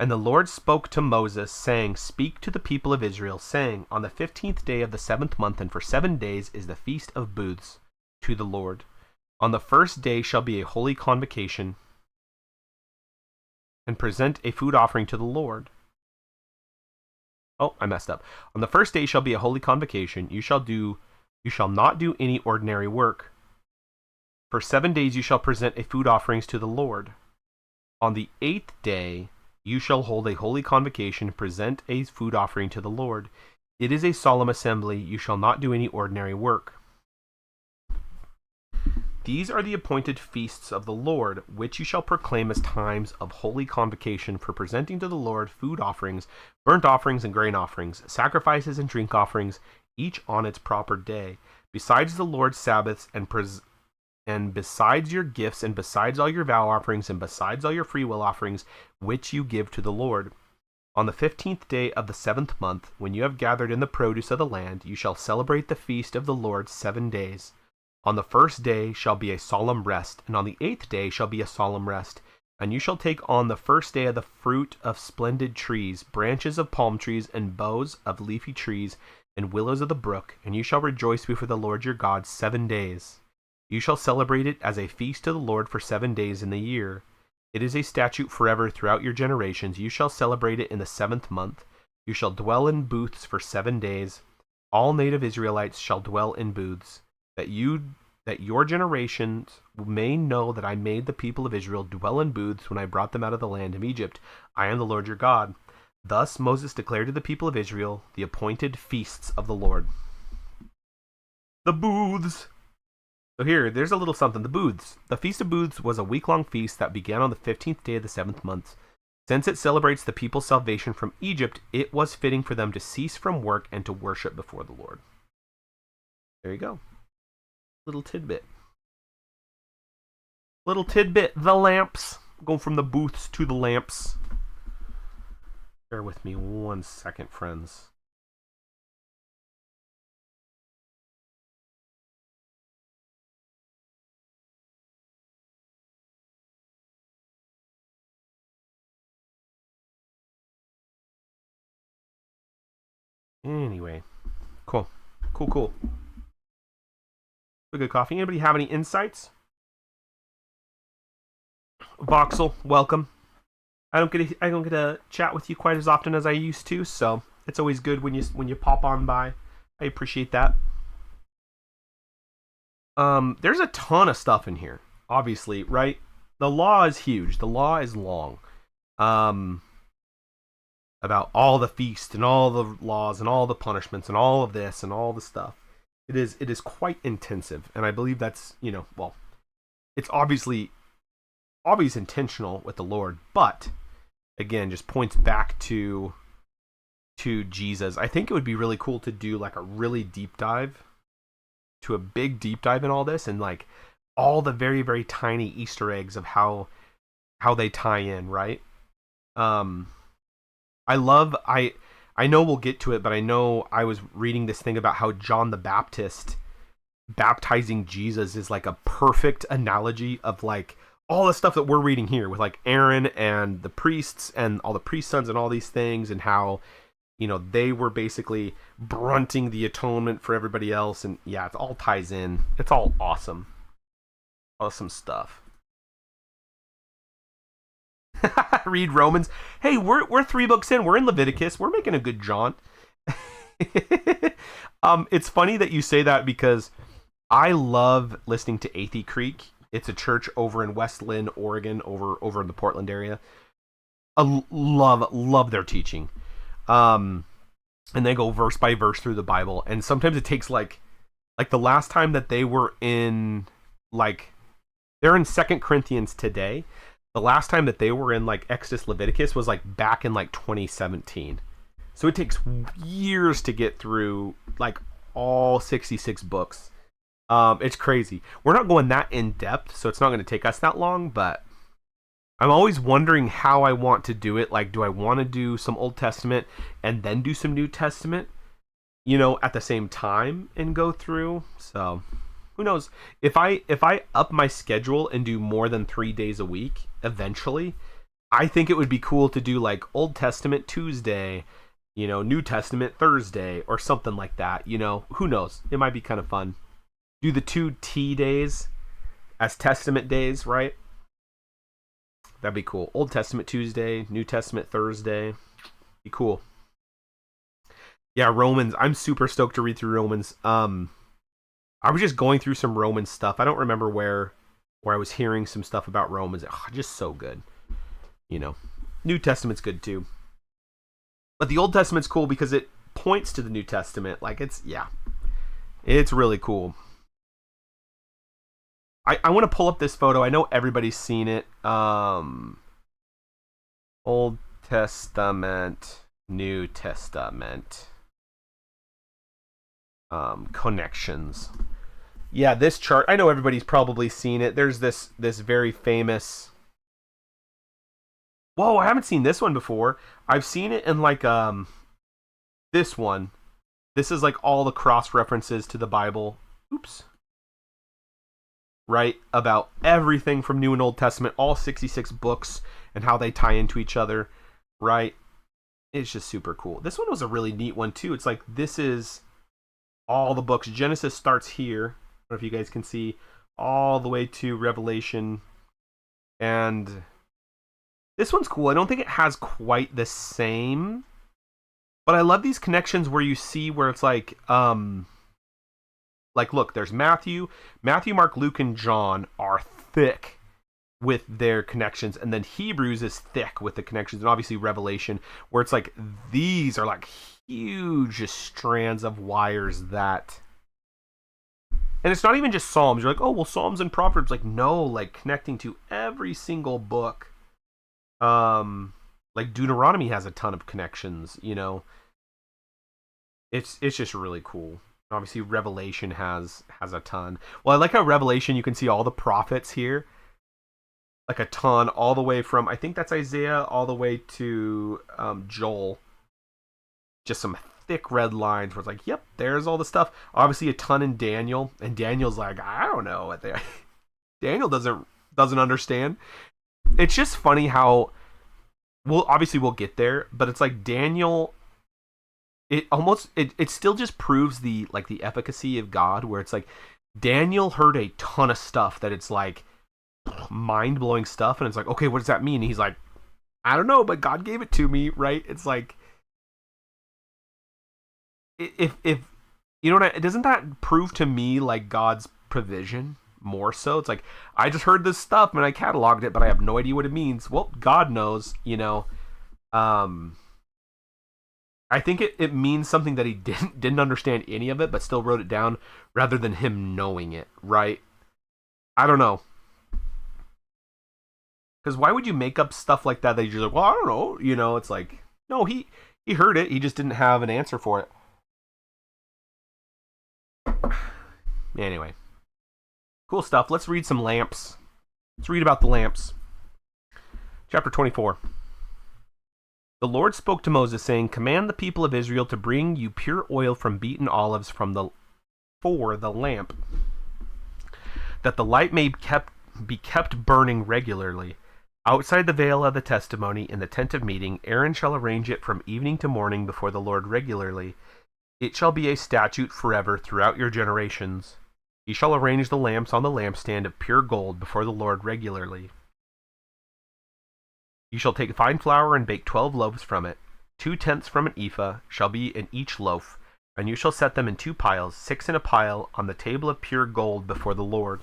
And the Lord spoke to Moses, saying, Speak to the people of Israel, saying, On the 15th day of the 7th month, and for 7 days is the Feast of Booths to the Lord. On the first day shall be a holy convocation, and present a food offering to the Lord. Oh, I messed up. On the first day shall be a holy convocation. You shall not do any ordinary work. For 7 days you shall present a food offerings to the Lord. On the 8th day you shall hold a holy convocation and present a food offering to the Lord. It is a solemn assembly. You shall not do any ordinary work. These are the appointed feasts of the Lord, which you shall proclaim as times of holy convocation for presenting to the Lord food offerings, burnt offerings and grain offerings, sacrifices and drink offerings, each on its proper day, besides the Lord's Sabbaths and besides your gifts, and besides all your vow offerings, and besides all your freewill offerings, which you give to the Lord. On the 15th day of the 7th month, when you have gathered in the produce of the land, you shall celebrate the feast of the Lord 7 days. On the first day shall be a solemn rest, and on the 8th day shall be a solemn rest. And you shall take on the first day of the fruit of splendid trees, branches of palm trees, and boughs of leafy trees, and willows of the brook, and you shall rejoice before the Lord your God 7 days. You shall celebrate it as a feast to the Lord for 7 days in the year. It is a statute forever throughout your generations. You shall celebrate it in the 7th month. You shall dwell in booths for 7 days. All native Israelites shall dwell in booths, that your generations may know that I made the people of Israel dwell in booths when I brought them out of the land of Egypt. I am the Lord your God. Thus Moses declared to the people of Israel the appointed feasts of the Lord. The booths. So here, there's a little something. The booths. The Feast of Booths was a week-long feast that began on the 15th day of the 7th month. Since it celebrates the people's salvation from Egypt, it was fitting for them to cease from work and to worship before the Lord. There you go. Little tidbit. The lamps. Going from the booths to the lamps. Bear with me 1 second, friends. Anyway. Cool. Good coffee. Anybody have any insights? Voxel, welcome. I don't get to chat with you quite as often as I used to, so it's always good when you pop on by. I appreciate that. There's a ton of stuff in here, obviously, right? The law is huge. The law is long. About all the feast and all the laws and all the punishments and all of this and all the stuff. It is quite intensive, and I believe that's, it's obvious intentional with the Lord, but again, just points back to Jesus. I think it would be really cool to do like a really deep dive, to a big deep dive in all this, and like all the very, very tiny Easter eggs of how they tie in, right? I know we'll get to it, but I know I was reading this thing about how John the Baptist baptizing Jesus is like a perfect analogy of like all the stuff that we're reading here with like Aaron and the priests and all the priest sons and all these things, and how, they were basically brunting the atonement for everybody else. And yeah, it all ties in. It's all awesome. Awesome stuff. Read Romans. Hey, we're 3 books in. We're in Leviticus. We're making a good jaunt. It's funny that you say that because I love listening to Athey Creek. It's a church over in West Lynn, Oregon, over in the Portland area. I love their teaching. And they go verse by verse through the Bible, and sometimes it takes like the last time that they were in, like, they're in 2 Corinthians today. The last time that they were in like Exodus, Leviticus was like back in like 2017. So it takes years to get through like all 66 books. It's crazy. We're not going that in depth, so it's not going to take us that long, but I'm always wondering how I want to do it. Like, do I want to do some Old Testament and then do some New Testament, at the same time and go through? So who knows? If I up my schedule and do more than 3 days a week eventually, I think it would be cool to do like Old Testament Tuesday, New Testament Thursday, or something like that. Who knows? It might be kind of fun. Do the 2 T days as Testament days, right? That'd be cool. Old Testament Tuesday, New Testament Thursday. Be cool. Yeah, Romans. I'm super stoked to read through Romans. I was just going through some Romans stuff. I don't remember where I was hearing some stuff about Romans. Just so good. New Testament's good too. But the Old Testament's cool because it points to the New Testament. Like, it's really cool. I want to pull up this photo. I know everybody's seen it. Old Testament, New Testament. Connections. Yeah, this chart, I know everybody's probably seen it. There's this very famous... Whoa, I haven't seen this one before. I've seen it in like this one. This is like all the cross references to the Bible. Oops. Right? About everything from New and Old Testament, all 66 books and how they tie into each other. Right? It's just super cool. This one was a really neat one too. It's like, this is all the books. Genesis starts here. I don't know if you guys can see, all the way to Revelation. And this one's cool. I don't think it has quite the same, but I love these connections where you see where it's like look, there's Matthew, Mark, Luke, and John are thick with their connections, and then Hebrews is thick with the connections, and obviously Revelation, where it's like these are like huge strands of wires that... And it's not even just Psalms. You're like, oh, well, Psalms and Proverbs. Like, no, like connecting to every single book. Like Deuteronomy has a ton of connections, It's just really cool. Obviously, Revelation has a ton. Well, I like how Revelation, you can see all the prophets here. Like a ton, all the way from, I think that's Isaiah, all the way to Joel. Just some thick red lines where it's like, yep, there's all the stuff. Obviously a ton in Daniel, and Daniel's like, I don't know what they... Daniel doesn't understand. It's just funny how, we'll get there, but it's like Daniel, it still just proves the efficacy of God, where it's like Daniel heard a ton of stuff that it's like mind-blowing stuff, and it's like, okay, what does that mean? And he's like, I don't know, but God gave it to me, right? It's like, if doesn't that prove to me like God's provision more so? It's like, I just heard this stuff and I cataloged it, but I have no idea what it means. Well, God knows, I think it means something that he didn't understand any of it, but still wrote it down, rather than him knowing it, right? I don't know. Because why would you make up stuff like that you're just like, well, I don't know, it's like, no, he heard it, he just didn't have an answer for it. Anyway, cool stuff. Let's read some lamps. Let's read about the lamps. Chapter 24. The Lord spoke to Moses, saying, command the people of Israel to bring you pure oil from beaten olives for the lamp, that the light may be kept burning regularly. Outside the veil of the testimony in the tent of meeting, Aaron shall arrange it from evening to morning before the Lord regularly. It shall be a statute forever throughout your generations. He shall arrange the lamps on the lampstand of pure gold before the Lord regularly. You shall take fine flour and bake 12 loaves from it. 2/10 from an ephah shall be in each loaf, and you shall set them in 2 piles, 6 in a pile, on the table of pure gold before the Lord.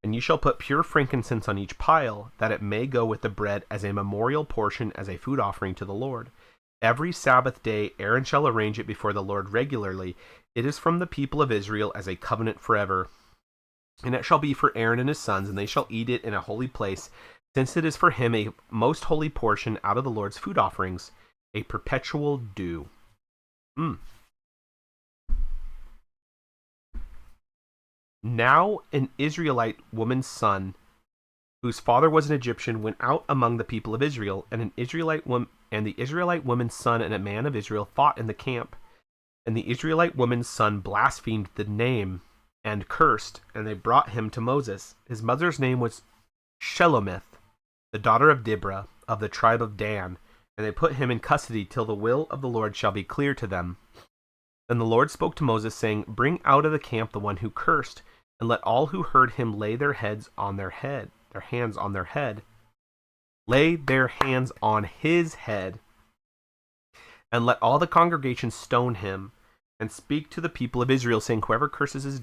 And you shall put pure frankincense on each pile, that it may go with the bread as a memorial portion, as a food offering to the Lord. Every Sabbath day Aaron shall arrange it before the Lord regularly. It is from the people of Israel as a covenant forever. And it shall be for Aaron and his sons, and they shall eat it in a holy place, since it is for him a most holy portion out of the Lord's food offerings, a perpetual due. Now an Israelite woman's son, whose father was an Egyptian, went out among the people of Israel, and the Israelite woman's son and a man of Israel fought in the camp. And the Israelite woman's son blasphemed the name and cursed, and they brought him to Moses. His mother's name was Shelomith, the daughter of Dibra, of the tribe of Dan, and they put him in custody till the will of the Lord shall be clear to them. Then the Lord spoke to Moses, saying, Bring out of the camp the one who cursed, and let all who heard him lay their hands on their head. Lay their hands on his head, and let all the congregation stone him, and speak to the people of Israel, saying, Whoever curses his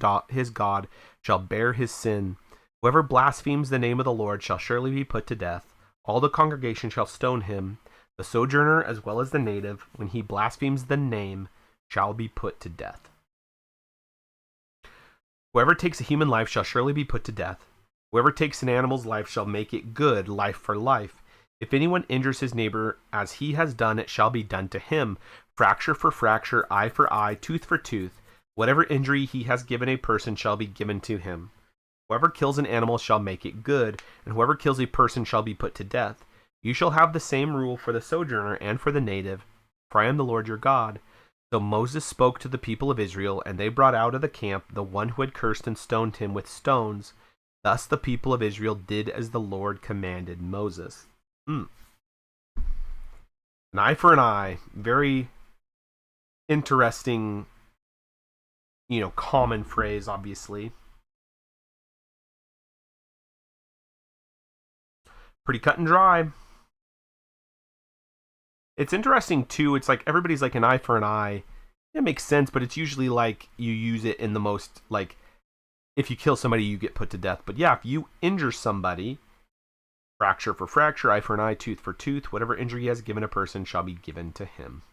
God shall bear his sin. Whoever blasphemes the name of the Lord shall surely be put to death. All the congregation shall stone him, the sojourner as well as the native, when he blasphemes the name, shall be put to death. Whoever takes a human life shall surely be put to death. Whoever takes an animal's life shall make it good, life for life. If anyone injures his neighbor as he has done, it shall be done to him. Fracture for fracture, eye for eye, tooth for tooth. Whatever injury he has given a person shall be given to him. Whoever kills an animal shall make it good, and whoever kills a person shall be put to death. You shall have the same rule for the sojourner and for the native, for I am the Lord your God. So Moses spoke to the people of Israel, and they brought out of the camp the one who had cursed and stoned him with stones. Thus the people of Israel did as the Lord commanded Moses. An eye for an eye. Very interesting, common phrase, obviously. Pretty cut and dry. It's interesting, too. It's like everybody's like an eye for an eye. It makes sense, but it's usually like you use it in the most, like, if you kill somebody, you get put to death. But yeah, if you injure somebody, fracture for fracture, eye for an eye, tooth for tooth, whatever injury he has given a person shall be given to him.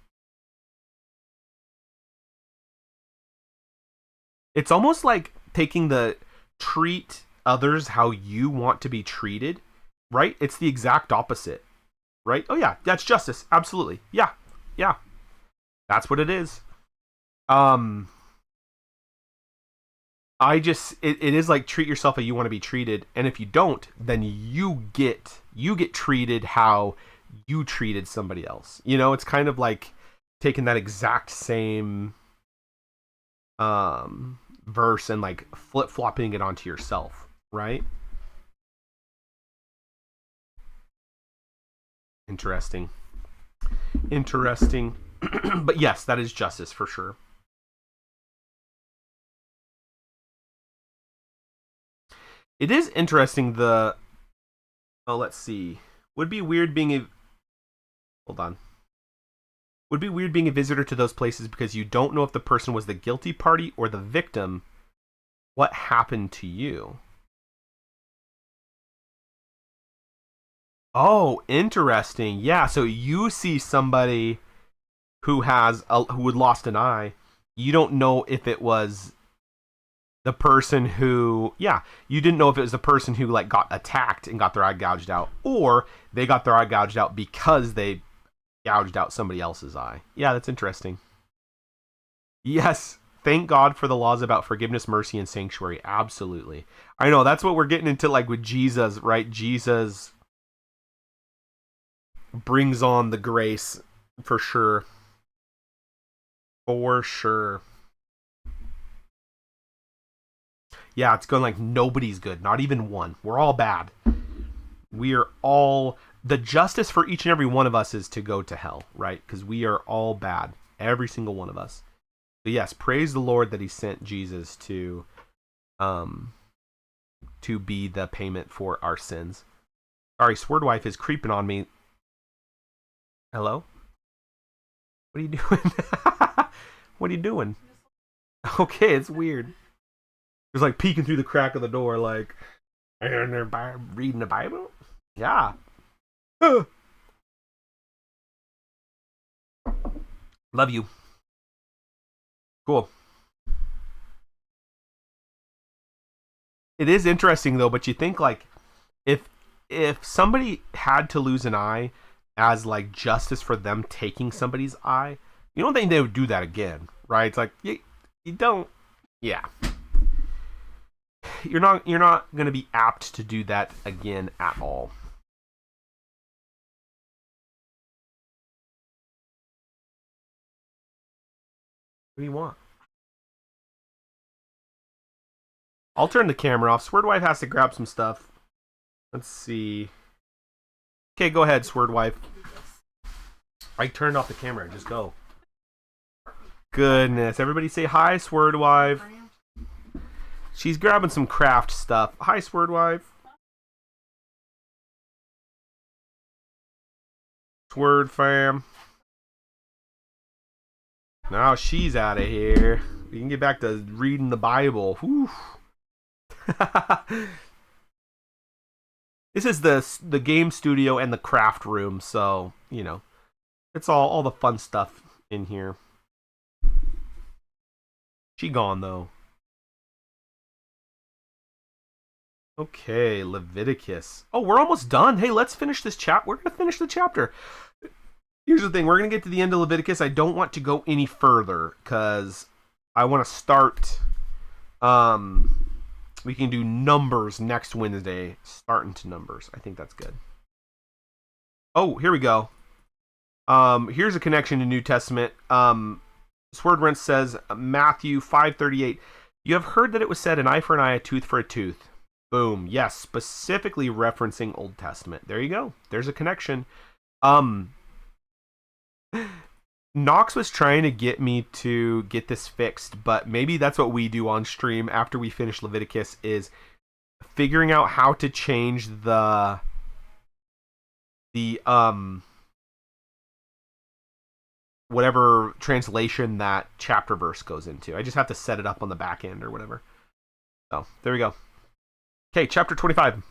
It's almost like taking the treat others how you want to be treated, right? It's the exact opposite, right? Oh yeah, that's justice. Absolutely. Yeah. That's what it is. It is like treat yourself how you want to be treated, and if you don't, then you get treated how you treated somebody else. It's kind of like taking that exact same verse and like flip-flopping it onto yourself, right? Interesting. But yes, that is justice for sure. It is interesting, let's see. Would be weird being a visitor to those places because you don't know if the person was the guilty party or the victim. What happened to you? Oh, interesting. Yeah, so you see somebody who had lost an eye. You don't know if it was the person who, you didn't know if it was the person who like got attacked and got their eye gouged out, or they got their eye gouged out because they gouged out somebody else's eye. Yeah, that's interesting. Yes, thank God for the laws about forgiveness, mercy, and sanctuary. Absolutely. I know, that's what we're getting into, like with Jesus, right? Jesus brings on the grace for sure. For sure. Yeah, it's going like nobody's good, not even one. We're all bad. We are all, the justice for each and every one of us is to go to hell, right? Because we are all bad, every single one of us. But yes, praise the Lord that he sent Jesus to be the payment for our sins. Sorry, Swordwife is creeping on me. Hello? What are you doing? What are you doing? Okay, it's weird. It's like peeking through the crack of the door, like, and they're reading the Bible? Yeah. Love you. Cool. It is interesting though, but you think like if somebody had to lose an eye as like justice for them taking somebody's eye, you don't think they would do that again, right? It's like you don't. Yeah, you're not going to be apt to do that again at all. What do you want? I'll turn the camera off. Swordwife has to grab some stuff. Let's see. Okay, go ahead, Swordwife. I turned off the camera. Just go. Goodness. Everybody say hi, Swordwife. She's grabbing some craft stuff. Hi, Swordwife. Sword fam. Now she's out of here. We can get back to reading the Bible. Whew. This is the game studio and the craft room, so you know it's all the fun stuff in here. She gone though. Okay, Leviticus. Oh, we're almost done. Hey, let's finish this We're gonna finish the chapter. Here's the thing: we're gonna get to the end of Leviticus. I don't want to go any further because I want to start. We can do Numbers next Wednesday. Starting to Numbers. I think that's good. Oh, here we go. Here's a connection to New Testament. Swordwrench says Matthew 5:38. You have heard that it was said, an eye for an eye, a tooth for a tooth. Boom. Yes, specifically referencing Old Testament. There you go. There's a connection. Knox was trying to get me to get this fixed, but maybe that's what we do on stream after we finish Leviticus is figuring out how to change the whatever translation that chapter verse goes into. I just have to set it up on the back end or whatever. So, there we go. Okay, chapter 25.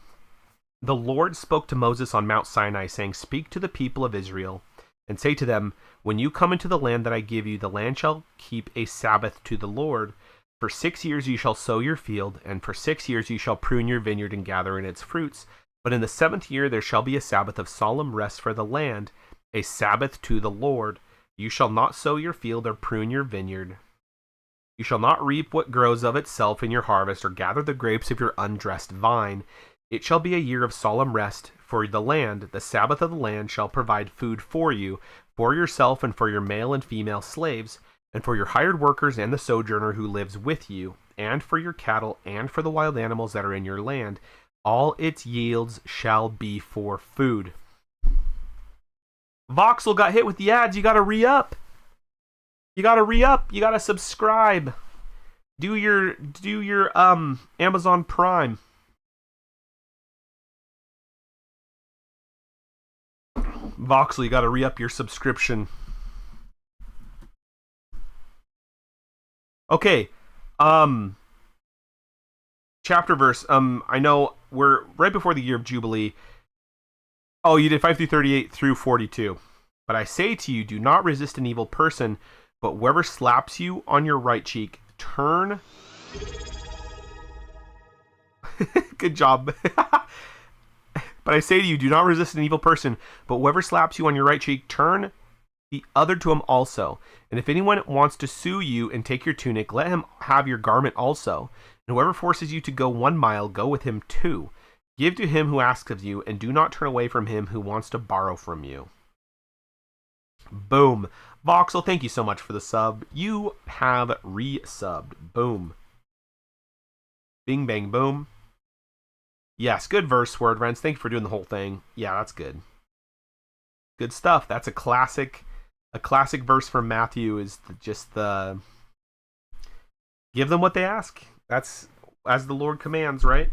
The Lord spoke to Moses on Mount Sinai, saying, Speak to the people of Israel, and say to them, When you come into the land that I give you, the land shall keep a Sabbath to the Lord. For 6 years you shall sow your field, and for 6 years you shall prune your vineyard and gather in its fruits. But in the 7th year there shall be a Sabbath of solemn rest for the land, a Sabbath to the Lord. You shall not sow your field or prune your vineyard. You shall not reap what grows of itself in your harvest, or gather the grapes of your undressed vine. It shall be a year of solemn rest for the land. The Sabbath of the land shall provide food for you, for yourself and for your male and female slaves, and for your hired workers and the sojourner who lives with you, and for your cattle and for the wild animals that are in your land. All its yields shall be for food. Voxel got hit with the ads. You gotta re-up. You gotta re-up. You gotta subscribe. Do your Amazon Prime. Voxel, you gotta re-up your subscription. Okay. Chapter verse. I know we're right before the year of Jubilee. Oh, you did 5 through 38 through 42. But I say to you, do not resist an evil person, but whoever slaps you on your right cheek, turn. Good job. But I say to you, do not resist an evil person, but whoever slaps you on your right cheek, turn the other to him also. And if anyone wants to sue you and take your tunic, let him have your garment also. And whoever forces you to go 1 mile, go with him 2. Give to him who asks of you, and do not turn away from him who wants to borrow from you. Boom. Voxel, thank you so much for the sub. You have resubbed. Boom. Bing, bang, boom. Yes, good verse, Word Rents. Thank you for doing the whole thing. Yeah, that's good. Good stuff. That's a classic verse from Matthew is just the give them what they ask. That's as the Lord commands, right?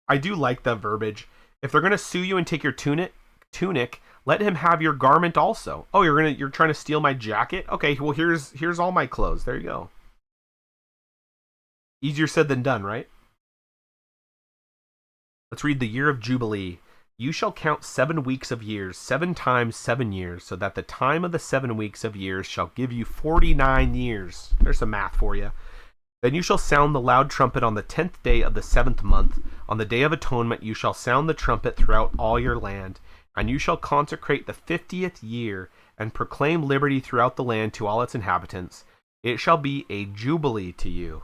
I do like the verbiage. If they're going to sue you and take your tunic, let him have your garment also. Oh, you're trying to steal my jacket? Okay, well here's all my clothes. There you go. Easier said than done, right? Let's read the year of Jubilee. You shall count 7 weeks of years, 7 times 7 years, so that the time of the 7 weeks of years shall give you 49 years. There's some math for you. Then you shall sound the loud trumpet on the 10th day of the 7th month. On the day of atonement you shall sound the trumpet throughout all your land. And you shall consecrate the 50th year, and proclaim liberty throughout the land to all its inhabitants. It shall be a jubilee to you,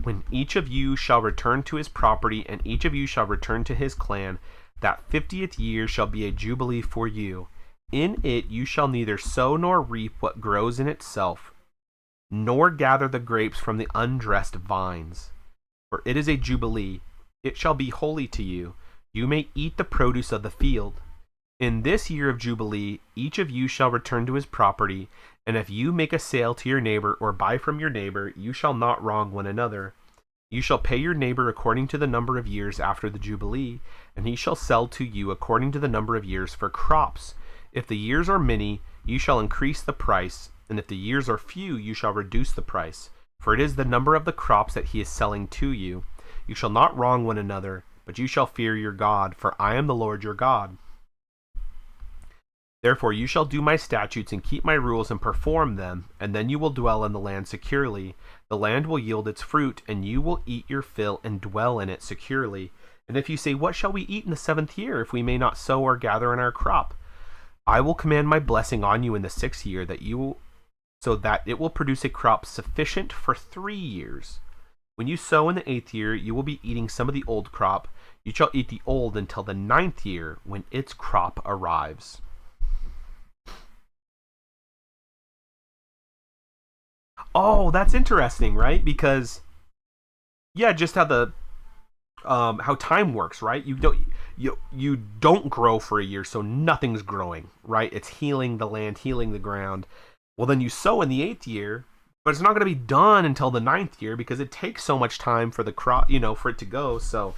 when each of you shall return to his property, and each of you shall return to his clan. That 50th year shall be a jubilee for you. In it you shall neither sow nor reap what grows in itself, nor gather the grapes from the undressed vines. For it is a jubilee. It shall be holy to you. You may eat the produce of the field. In this year of Jubilee, each of you shall return to his property, and if you make a sale to your neighbor or buy from your neighbor, you shall not wrong one another. You shall pay your neighbor according to the number of years after the Jubilee, and he shall sell to you according to the number of years for crops. If the years are many, you shall increase the price, and if the years are few, you shall reduce the price. For it is the number of the crops that he is selling to you. You shall not wrong one another, but you shall fear your God, for I am the Lord your God. Therefore you shall do my statutes and keep my rules and perform them, and then you will dwell in the land securely. The land will yield its fruit, and you will eat your fill and dwell in it securely. And if you say, what shall we eat in the 7th year, if we may not sow or gather in our crop? I will command my blessing on you in the 6th year, so that it will produce a crop sufficient for 3 years. When you sow in the 8th year, you will be eating some of the old crop. You shall eat the old until the 9th year, when its crop arrives. Oh, that's interesting, right? Because just how time works, right? You don't grow for a year, so nothing's growing, right? It's healing the land, healing the ground. Well, then you sow in the 8th year, but it's not going to be done until the 9th year because it takes so much time for the crop, for it to go. So,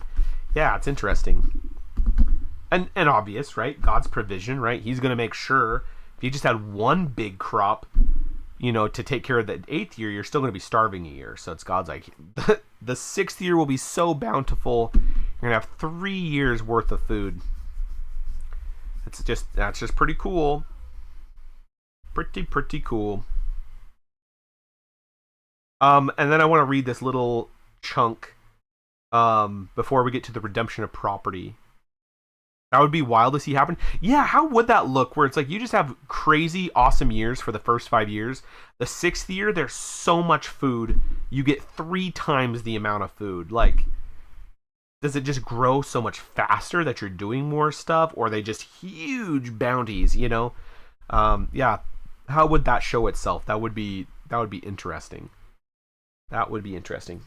yeah, it's interesting. And obvious, right? God's provision, right? He's going to make sure if you just had one big crop, to take care of the 8th year, you're still going to be starving a year. So it's God's like, the 6th year will be so bountiful, you're going to have 3 years worth of food. That's just pretty cool. Pretty cool. And then I want to read this little chunk before we get to the redemption of property. That would be wild to see happen. Yeah, how would that look where it's like you just have crazy awesome years for the first 5 years. The 6th year, there's so much food. You get 3 times the amount of food. Like, does it just grow so much faster that you're doing more stuff? Or are they just huge bounties, Yeah. How would that show itself? That would be interesting. That would be interesting.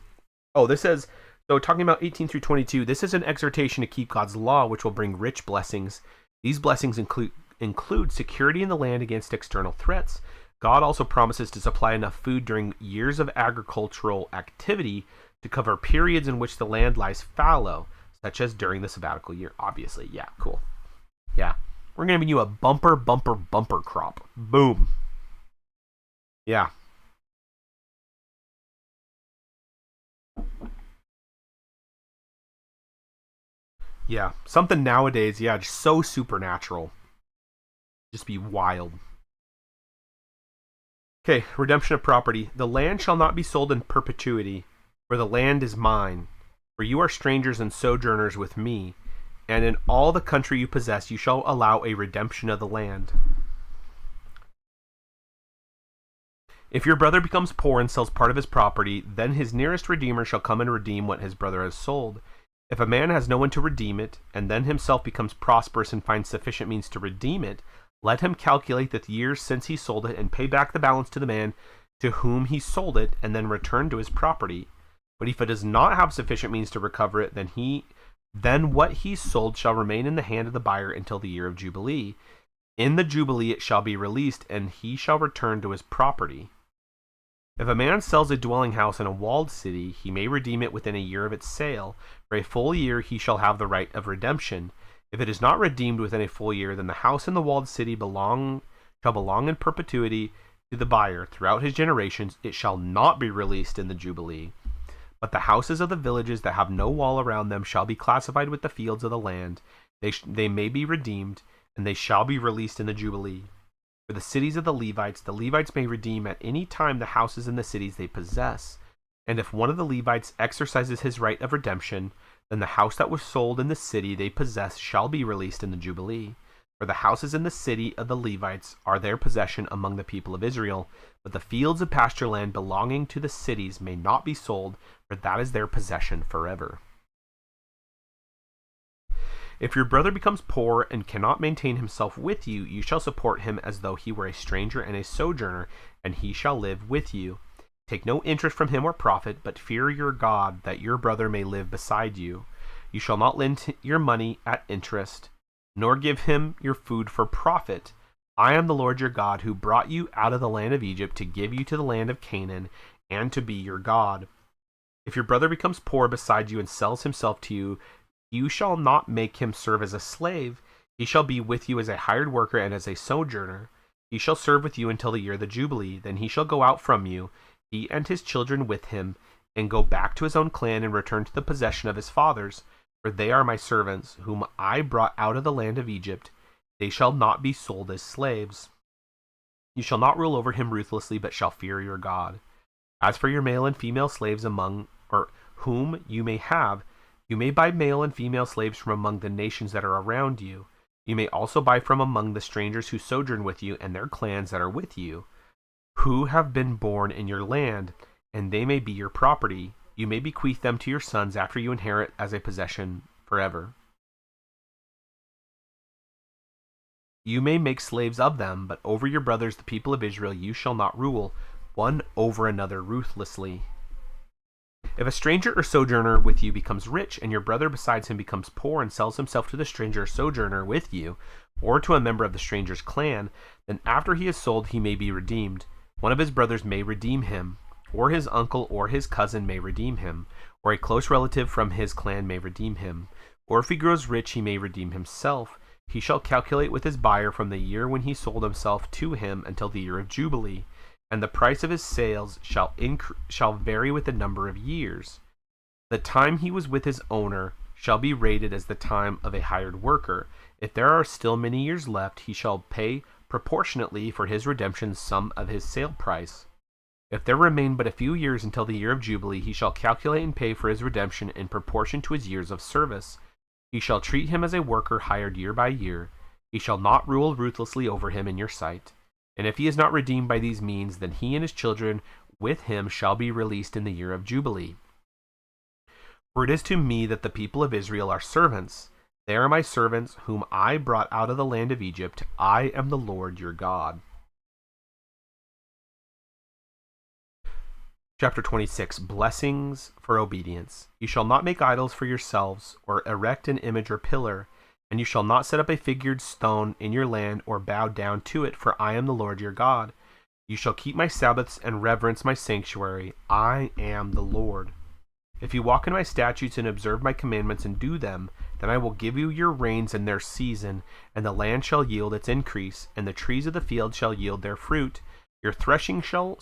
Oh, this says... So talking about 18 through 22, this is an exhortation to keep God's law, which will bring rich blessings. These blessings include security in the land against external threats. God also promises to supply enough food during years of agricultural activity to cover periods in which the land lies fallow, such as during the sabbatical year. Obviously, yeah, cool. Yeah, we're going to give you a bumper crop. Boom. Yeah. Yeah, something nowadays, just so supernatural. Just be wild. Okay, redemption of property. The land shall not be sold in perpetuity, for the land is mine. For you are strangers and sojourners with me, and in all the country you possess you shall allow a redemption of the land. If your brother becomes poor and sells part of his property, then his nearest redeemer shall come and redeem what his brother has sold. If a man has no one to redeem it, and then himself becomes prosperous and finds sufficient means to redeem it, let him calculate the years since he sold it and pay back the balance to the man to whom he sold it, and then return to his property. But if it does not have sufficient means to recover it, then what he sold shall remain in the hand of the buyer until the year of Jubilee. In the Jubilee it shall be released, and he shall return to his property. If a man sells a dwelling house in a walled city, he may redeem it within a year of its sale. For a full year he shall have the right of redemption. If it is not redeemed within a full year, then the house and the walled city shall belong in perpetuity to the buyer throughout his generations. It shall not be released in the Jubilee. But the houses of the villages that have no wall around them shall be classified with the fields of the land. They may be redeemed, and they shall be released in the Jubilee. For the cities of the Levites may redeem at any time the houses and the cities they possess. And if one of the Levites exercises his right of redemption, then the house that was sold in the city they possess shall be released in the Jubilee. For the houses in the city of the Levites are their possession among the people of Israel, but the fields of pasture land belonging to the cities may not be sold, for that is their possession forever. If your brother becomes poor and cannot maintain himself with you, you shall support him as though he were a stranger and a sojourner, and he shall live with you. Take no interest from him or profit, but fear your God, that your brother may live beside you. You shall not lend your money at interest, nor give him your food for profit. I am the Lord your God, who brought you out of the land of Egypt to give you to the land of Canaan, and to be your God. If your brother becomes poor beside you and sells himself to you, you shall not make him serve as a slave. He shall be with you as a hired worker and as a sojourner. He shall serve with you until the year of the Jubilee. Then he shall go out from you, he and his children with him, and go back to his own clan and return to the possession of his fathers. For they are my servants, whom I brought out of the land of Egypt. They shall not be sold as slaves. You shall not rule over him ruthlessly, but shall fear your God. As for your male and female slaves whom you may have, you may buy male and female slaves from among the nations that are around you. You may also buy from among the strangers who sojourn with you and their clans that are with you, who have been born in your land, and they may be your property. You may bequeath them to your sons after you inherit as a possession forever. You may make slaves of them, but over your brothers, the people of Israel, you shall not rule, one over another ruthlessly. If a stranger or sojourner with you becomes rich, and your brother besides him becomes poor and sells himself to the stranger or sojourner with you, or to a member of the stranger's clan, then after he is sold he may be redeemed. One of his brothers may redeem him, or his uncle or his cousin may redeem him, or a close relative from his clan may redeem him. Or if he grows rich, he may redeem himself. He shall calculate with his buyer from the year when he sold himself to him until the year of Jubilee, and the price of his sales shall vary with the number of years. The time he was with his owner shall be rated as the time of a hired worker. If there are still many years left, he shall pay proportionately for his redemption some of his sale price. If there remain but a few years until the year of Jubilee, he shall calculate and pay for his redemption in proportion to his years of service. He shall treat him as a worker hired year by year. He shall not rule ruthlessly over him in your sight. And if he is not redeemed by these means, then he and his children with him shall be released in the year of Jubilee. For it is to me that the people of Israel are servants. They are my servants, whom I brought out of the land of Egypt. I am the Lord your God. Chapter 26. Blessings for obedience. You shall not make idols for yourselves, or erect an image or pillar, and you shall not set up a figured stone in your land, or bow down to it, for I am the Lord your God. You shall keep my Sabbaths and reverence my sanctuary. I am the Lord. If you walk in my statutes and observe my commandments and do them, then I will give you your rains in their season, and the land shall yield its increase, and the trees of the field shall yield their fruit. Your threshing shall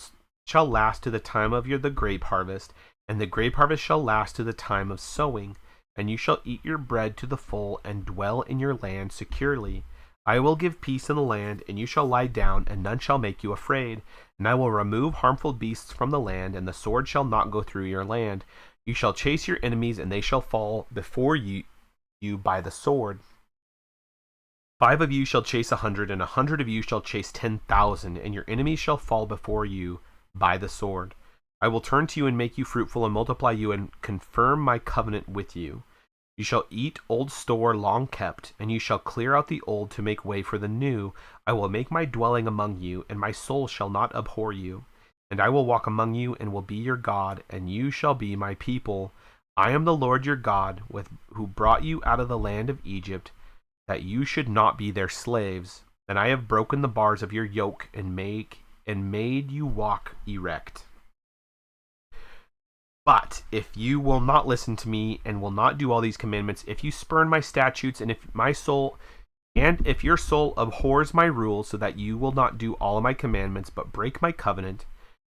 last to the time of the grape harvest, and the grape harvest shall last to the time of sowing. And you shall eat your bread to the full, and dwell in your land securely. I will give peace in the land, and you shall lie down, and none shall make you afraid. And I will remove harmful beasts from the land, and the sword shall not go through your land. You shall chase your enemies, and they shall fall before you by the sword. 5 of you shall chase 100, and 100 of you shall chase 10,000, and your enemies shall fall before you by the sword. I will turn to you and make you fruitful and multiply you and confirm my covenant with you. You shall eat old store long kept, and you shall clear out the old to make way for the new. I will make my dwelling among you, and my soul shall not abhor you. And I will walk among you and will be your God, and you shall be my people. I am the Lord your God, who brought you out of the land of Egypt, that you should not be their slaves. And I have broken the bars of your yoke and made you walk erect. But if you will not listen to me and will not do all these commandments, if you spurn my statutes, if your soul abhors my rules, so that you will not do all of my commandments, but break my covenant,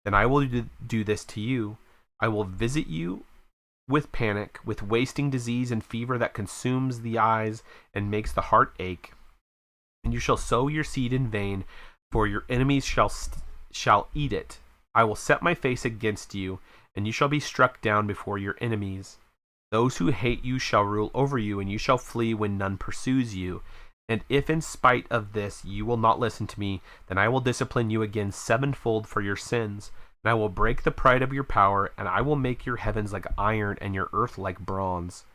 then I will do this to you. I will visit you with panic, with wasting disease and fever that consumes the eyes and makes the heart ache. And you shall sow your seed in vain, for your enemies shall eat it. I will set my face against you, and you shall be struck down before your enemies. Those who hate you shall rule over you, and you shall flee when none pursues you. And if in spite of this you will not listen to me, then I will discipline you again sevenfold for your sins. And I will break the pride of your power, and I will make your heavens like iron, and your earth like bronze.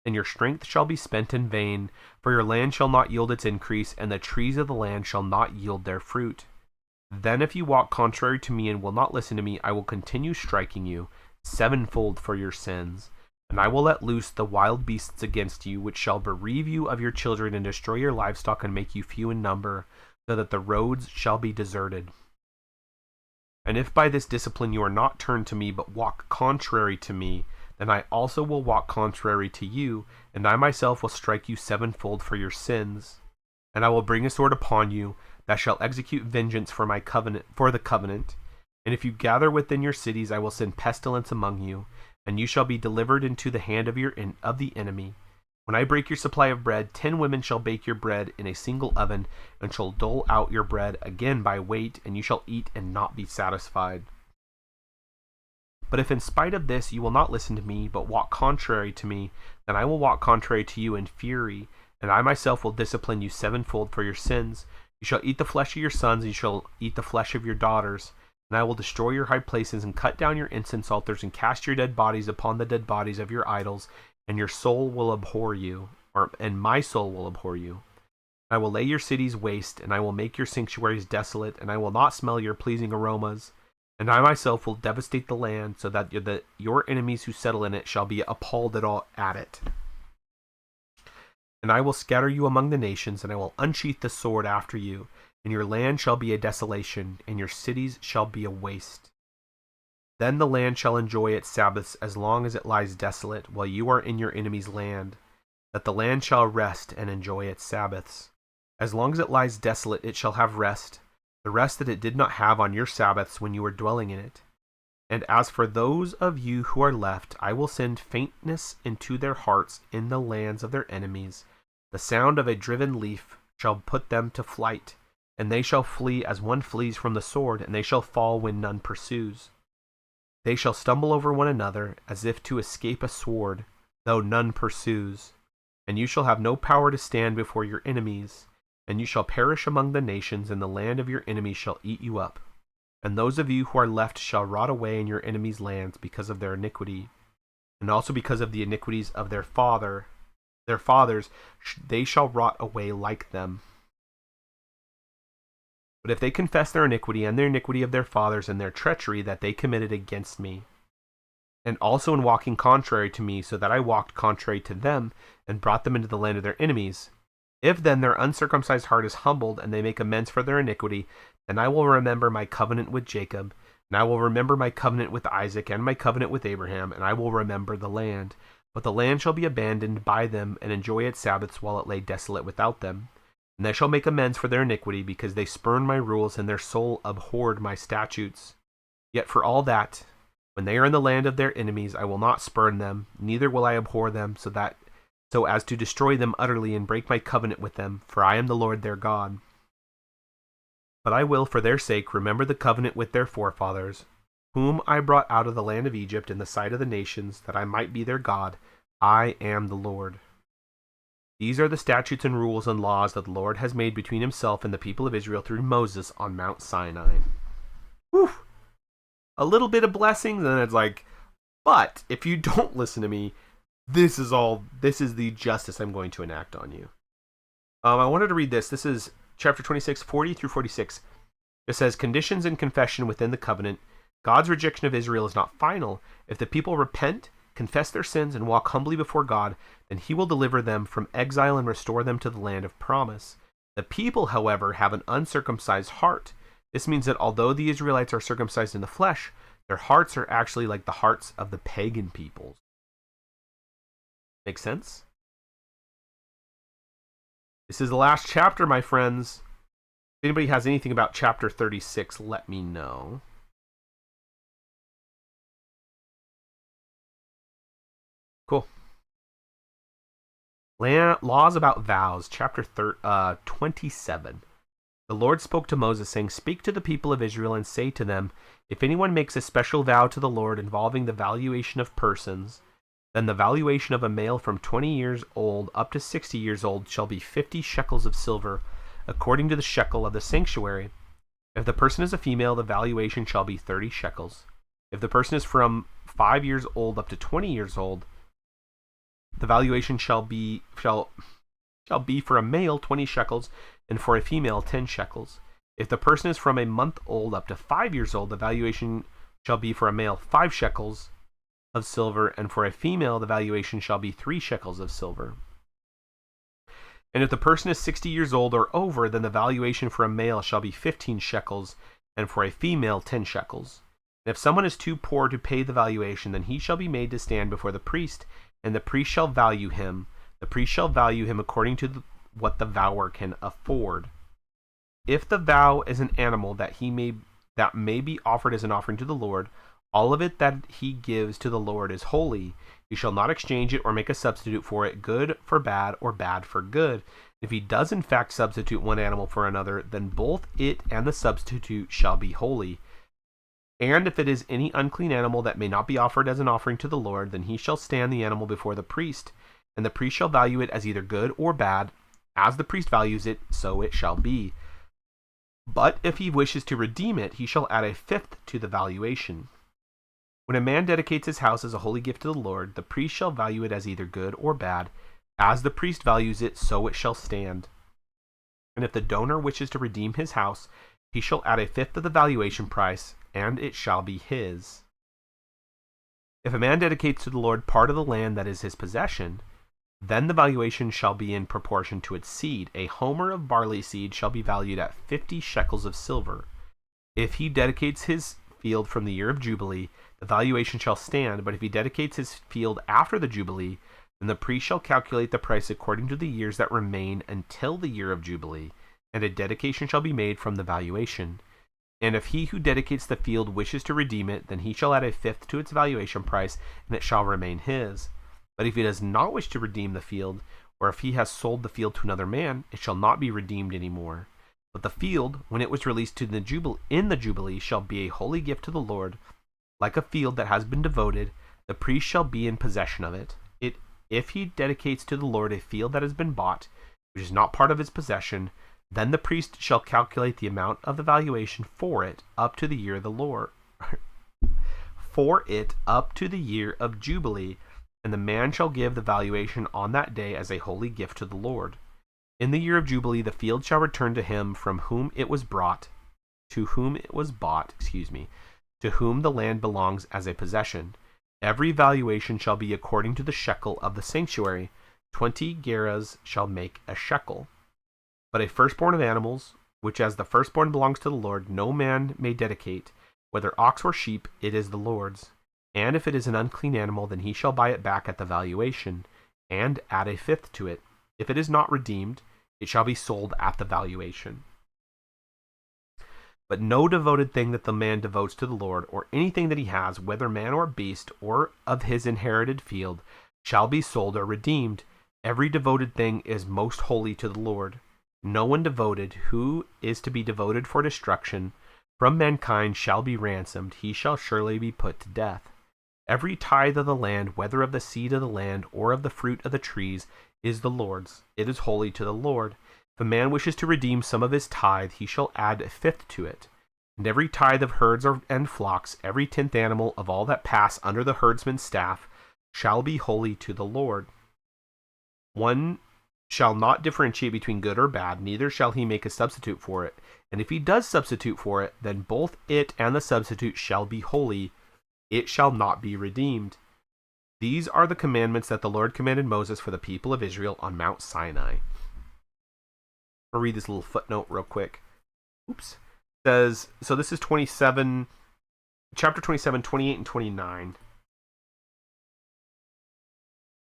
And your strength shall be spent in vain, for your land shall not yield its increase, and the trees of the land shall not yield their fruit. Then if you walk contrary to me and will not listen to me, I will continue striking you sevenfold for your sins. And I will let loose the wild beasts against you, which shall bereave you of your children and destroy your livestock and make you few in number, so that the roads shall be deserted. And if by this discipline you are not turned to me, but walk contrary to me, then I also will walk contrary to you, and I myself will strike you sevenfold for your sins. And I will bring a sword upon you, that shall execute vengeance for the covenant. And if you gather within your cities, I will send pestilence among you, and you shall be delivered into the hand of the enemy. When I break your supply of bread, 10 women shall bake your bread in a single oven, and shall dole out your bread again by weight, and you shall eat and not be satisfied. But if in spite of this you will not listen to me, but walk contrary to me, then I will walk contrary to you in fury, and I myself will discipline you sevenfold for your sins. You shall eat the flesh of your sons, and you shall eat the flesh of your daughters. And I will destroy your high places, and cut down your incense altars, and cast your dead bodies upon the dead bodies of your idols, and your soul will abhor you, and my soul will abhor you. I will lay your cities waste, and I will make your sanctuaries desolate, and I will not smell your pleasing aromas. And I myself will devastate the land, so that your enemies who settle in it shall be appalled at it. And I will scatter you among the nations, and I will unsheath the sword after you, and your land shall be a desolation, and your cities shall be a waste. Then the land shall enjoy its Sabbaths as long as it lies desolate, while you are in your enemy's land, that the land shall rest and enjoy its Sabbaths. As long as it lies desolate, it shall have rest, the rest that it did not have on your Sabbaths when you were dwelling in it. And as for those of you who are left, I will send faintness into their hearts in the lands of their enemies. The sound of a driven leaf shall put them to flight, and they shall flee as one flees from the sword, and they shall fall when none pursues. They shall stumble over one another, as if to escape a sword, though none pursues. And you shall have no power to stand before your enemies, and you shall perish among the nations, and the land of your enemies shall eat you up. And those of you who are left shall rot away in your enemies' lands because of their iniquity, and also because of the iniquities of their fathers, they shall rot away like them. But if they confess their iniquity and the iniquity of their fathers and their treachery that they committed against me, and also in walking contrary to me, so that I walked contrary to them and brought them into the land of their enemies, if then their uncircumcised heart is humbled and they make amends for their iniquity, then I will remember my covenant with Jacob, and I will remember my covenant with Isaac and my covenant with Abraham, and I will remember the land. But the land shall be abandoned by them and enjoy its Sabbaths while it lay desolate without them. And they shall make amends for their iniquity, because they spurned my rules and their soul abhorred my statutes. Yet for all that, when they are in the land of their enemies, I will not spurn them, neither will I abhor them, so as to destroy them utterly and break my covenant with them, for I am the Lord their God. But I will, for their sake, remember the covenant with their forefathers, whom I brought out of the land of Egypt in the sight of the nations, that I might be their God. I am the Lord. These are the statutes and rules and laws that the Lord has made between himself and the people of Israel through Moses on Mount Sinai. Whew. A little bit of blessings, and it's like, but if you don't listen to me, this is the justice I'm going to enact on you. I wanted to read this. This is chapter 26, 40 through 46. It says, conditions and confession within the covenant. God's rejection of Israel is not final. If the people repent, confess their sins, and walk humbly before God, then he will deliver them from exile and restore them to the land of promise. The people, however, have an uncircumcised heart. This means that although the Israelites are circumcised in the flesh, Their hearts are actually like the hearts of the pagan peoples. Make sense? This is the last chapter, my friends. If anybody has anything about chapter 36, let me know. Cool. Laws about vows, chapter 27. The Lord spoke to Moses, saying, "Speak to the people of Israel and say to them, if anyone makes a special vow to the Lord involving the valuation of persons, then the valuation of a male from 20 years old up to 60 years old shall be 50 shekels of silver, according to the shekel of the sanctuary. If the person is a female, the valuation shall be 30 shekels. If the person is from 5 years old up to 20 years old, the valuation shall be for a male 20 shekels, and for a female 10 shekels. If the person is from a month old up to 5 years old, the valuation shall be for a male 5 shekels of silver, and for a female the valuation shall be 3 shekels of silver. And if the person is 60 years old or over, then the valuation for a male shall be 15 shekels, and for a female 10 shekels. And if someone is too poor to pay the valuation, then he shall be made to stand before the priest, and the priest shall value him. The priest shall value him according to what the vower can afford. If the vow is an animal that may be offered as an offering to the Lord, all of it that he gives to the Lord is holy. He shall not exchange it or make a substitute for it, good for bad or bad for good. If he does in fact substitute one animal for another, then both it and the substitute shall be holy. And if it is any unclean animal that may not be offered as an offering to the Lord, then he shall stand the animal before the priest, and the priest shall value it as either good or bad. As the priest values it, so it shall be. But if he wishes to redeem it, he shall add a fifth to the valuation. When a man dedicates his house as a holy gift to the Lord, the priest shall value it as either good or bad. As the priest values it, so it shall stand. And if the donor wishes to redeem his house, he shall add a fifth of the valuation price, and it shall be his. If a man dedicates to the Lord part of the land that is his possession, then the valuation shall be in proportion to its seed. A homer of barley seed shall be valued at 50 shekels of silver. If he dedicates his field from the year of Jubilee, the valuation shall stand, but if he dedicates his field after the Jubilee, then the priest shall calculate the price according to the years that remain until the year of Jubilee, and a dedication shall be made from the valuation. And if he who dedicates the field wishes to redeem it, then he shall add a fifth to its valuation price, and it shall remain his. But if he does not wish to redeem the field, or if he has sold the field to another man, it shall not be redeemed any more. But the field, when it was released in the Jubilee, shall be a holy gift to the Lord, like a field that has been devoted. The priest shall be in possession of it. If he dedicates to the Lord a field that has been bought, which is not part of his possession, then the priest shall calculate the amount of the valuation for it up to the year of the Lord, for it up to the year of Jubilee, and the man shall give the valuation on that day as a holy gift to the Lord. In the year of Jubilee, the field shall return to him from whom it was bought, to whom the land belongs as a possession. Every valuation shall be according to the shekel of the sanctuary. 20 gerahs shall make a shekel. But a firstborn of animals, which as the firstborn belongs to the Lord, no man may dedicate, whether ox or sheep, it is the Lord's. And if it is an unclean animal, then he shall buy it back at the valuation, and add a fifth to it. If it is not redeemed, it shall be sold at the valuation. But no devoted thing that the man devotes to the Lord, or anything that he has, whether man or beast, or of his inherited field, shall be sold or redeemed. Every devoted thing is most holy to the Lord. No one devoted, who is to be devoted for destruction, from mankind shall be ransomed. He shall surely be put to death. Every tithe of the land, whether of the seed of the land, or of the fruit of the trees, is the Lord's. It is holy to the Lord. If a man wishes to redeem some of his tithe, he shall add a fifth to it. And every tithe of herds and flocks, every 10th animal of all that pass under the herdsman's staff, shall be holy to the Lord. One shall not differentiate between good or bad, neither shall he make a substitute for it. And if he does substitute for it, then both it and the substitute shall be holy. It shall not be redeemed. These are the commandments that the Lord commanded Moses for the people of Israel on Mount Sinai. I'll read this little footnote real quick. Oops. It says, so this is 27. chapter 27, 28, and 29.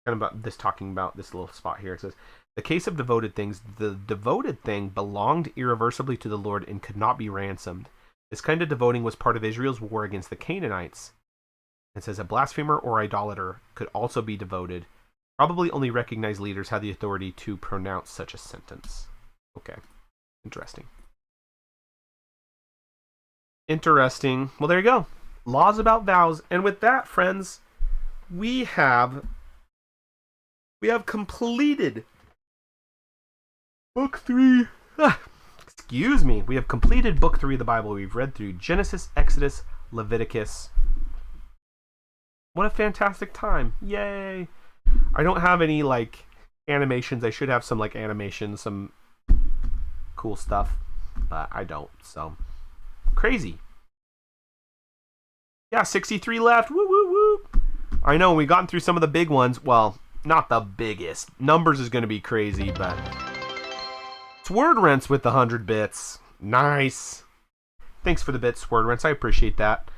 Kind of about this, talking about this little spot here. It says, the case of devoted things, the devoted thing belonged irreversibly to the Lord and could not be ransomed. This kind of devoting was part of Israel's war against the Canaanites. It says a blasphemer or idolater could also be devoted. Probably only recognized leaders had the authority to pronounce such a sentence. Okay. Interesting. Interesting. Well, there you go. Laws about vows. And with that, friends, we have completed book 3. Excuse me. We have completed book 3 of the Bible. We've read through Genesis, Exodus, Leviticus. What a fantastic time. Yay. I don't have any like animations. I should have some like animations, some cool stuff, but I don't. So crazy. Yeah, 63 left. Woo woo woo. I know we gotten through some of the big ones. Well, not the biggest. Numbers is going to be crazy, but it's Word Rents with the 100 bits. Nice. Thanks for the bits, Word Rents. I appreciate that.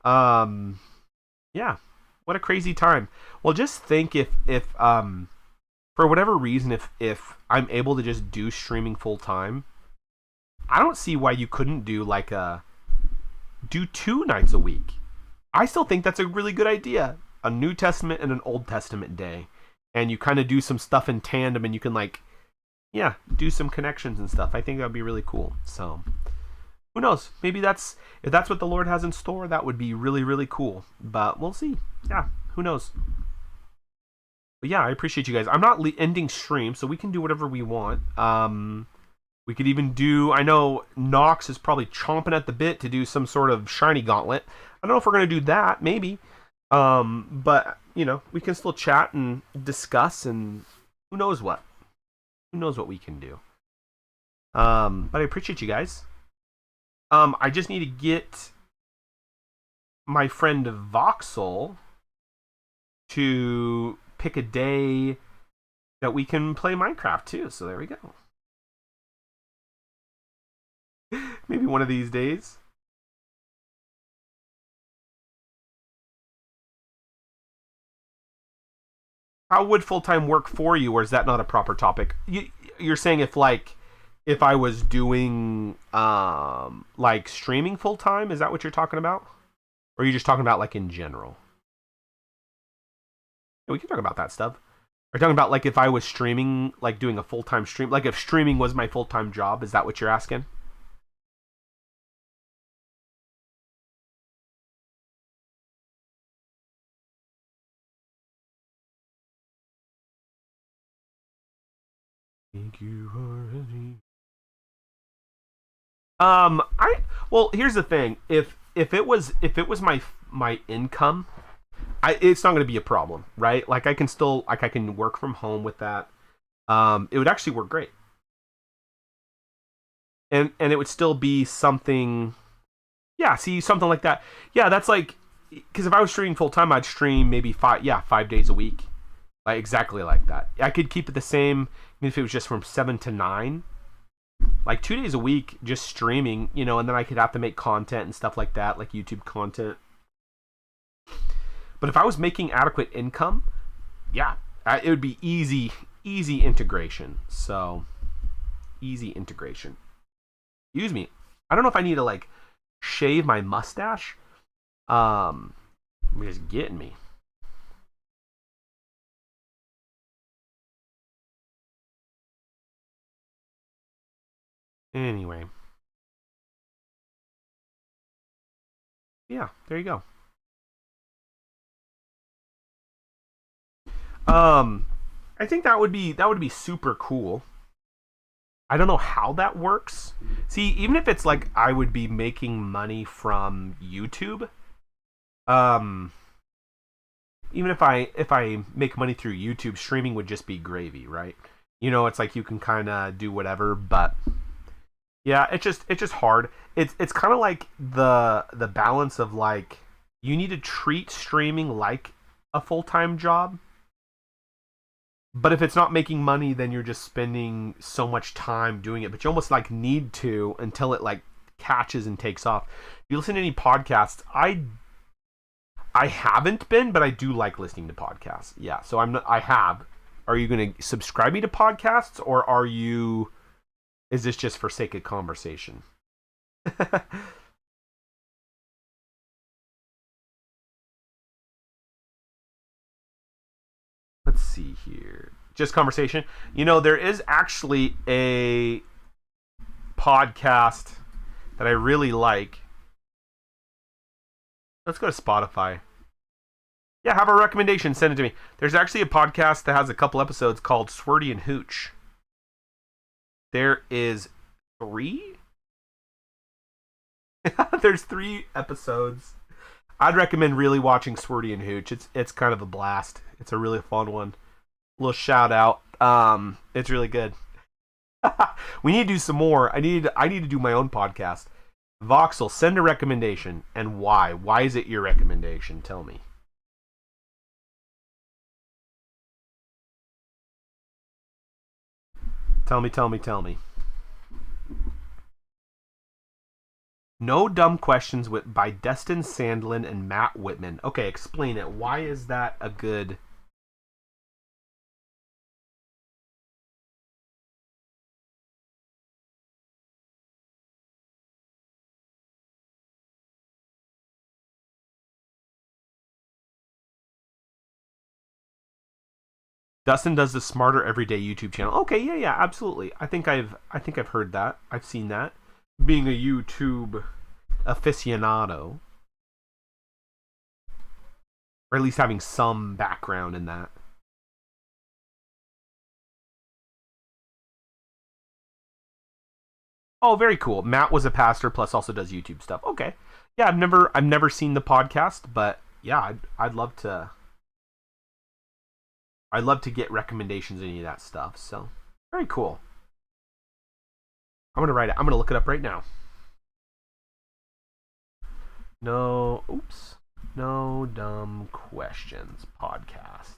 Yeah. What a crazy time. Well, just think if for whatever reason, if I'm able to just do streaming full time, I don't see why you couldn't do like do 2 nights a week. I still think that's a really good idea. A New Testament and an Old Testament day. And you kind of do some stuff in tandem and you can like, yeah, do some connections and stuff. I think that would be really cool. So who knows? Maybe if that's what the Lord has in store, that would be really, really cool. But we'll see. Yeah, who knows? But yeah, I appreciate you guys. I'm not ending stream, so we can do whatever we want. We could even do, I know Nox is probably chomping at the bit to do some sort of shiny gauntlet. I don't know if we're going to do that, maybe. But, you know, we can still chat and discuss and who knows what. Who knows what we can do. But I appreciate you guys. I just need to get my friend Voxel to pick a day that we can play Minecraft too. So there we go. Maybe one of these days. How would full-time work for you, or is that not a proper topic? You're saying if I was doing like streaming full-time, is that what you're talking about? Or are you just talking about like in general? Yeah, we can talk about that stuff. Are you talking about like if I was streaming, like doing a full-time stream, like if streaming was my full-time job, is that what you're asking? Think you already. Well, here's the thing. If it was my income, it's not going to be a problem, right? Like I can work from home with that. It would actually work great. And it would still be something. Yeah, see, something like that. Yeah, that's like, because if I was streaming full time, I'd stream maybe 5 days a week. Like exactly like that. I could keep it the same, even if it was just from 7 to 9. Like 2 days a week, just streaming, you know, and then I could have to make content and stuff like that, like YouTube content. But if I was making adequate income, yeah, it would be easy integration. So, easy integration. Excuse me. I don't know if I need to like shave my mustache. Just getting me. Anyway. Yeah, there you go. I think that would be super cool. I don't know how that works. See, even if it's like I would be making money from YouTube, even if I make money through YouTube, streaming would just be gravy, right? You know, it's like you can kind of do whatever, but yeah, it's just hard. It's kind of like the balance of like you need to treat streaming like a full-time job. But if it's not making money, then you're just spending so much time doing it. But you almost like need to until it like catches and takes off. If you listen to any podcasts, I haven't been, but I do like listening to podcasts. Yeah, so I have. Are you going to subscribe me to podcasts, or is this just for sake of conversation? Let's see here. Just conversation. There is actually a podcast that I really like. Let's go to Spotify. Yeah, have a recommendation. Send it to me. There's actually a podcast that has a couple episodes called Swirty and Hooch. There is 3? There's 3 episodes. I'd recommend really watching Swirty and Hooch. It's kind of a blast. It's a really fun one. A little shout out. It's really good. We need to do some more. I need to do my own podcast. Voxel, send a recommendation, and why? Why is it your recommendation? Tell me. Tell me. No Dumb Questions by Destin Sandlin and Matt Whitman. Okay, explain it. Why is that a good... Dustin does the Smarter Everyday YouTube channel. Okay, yeah, absolutely. I think I've heard that. I've seen that. Being a YouTube aficionado, or at least having some background in that. Oh, very cool. Matt was a pastor, plus also does YouTube stuff. Okay, yeah, I've never seen the podcast, but yeah, I'd love to. I'd love to get recommendations on any of that stuff. So very cool. I'm gonna write it. I'm gonna look it up right now. No Dumb Questions podcast.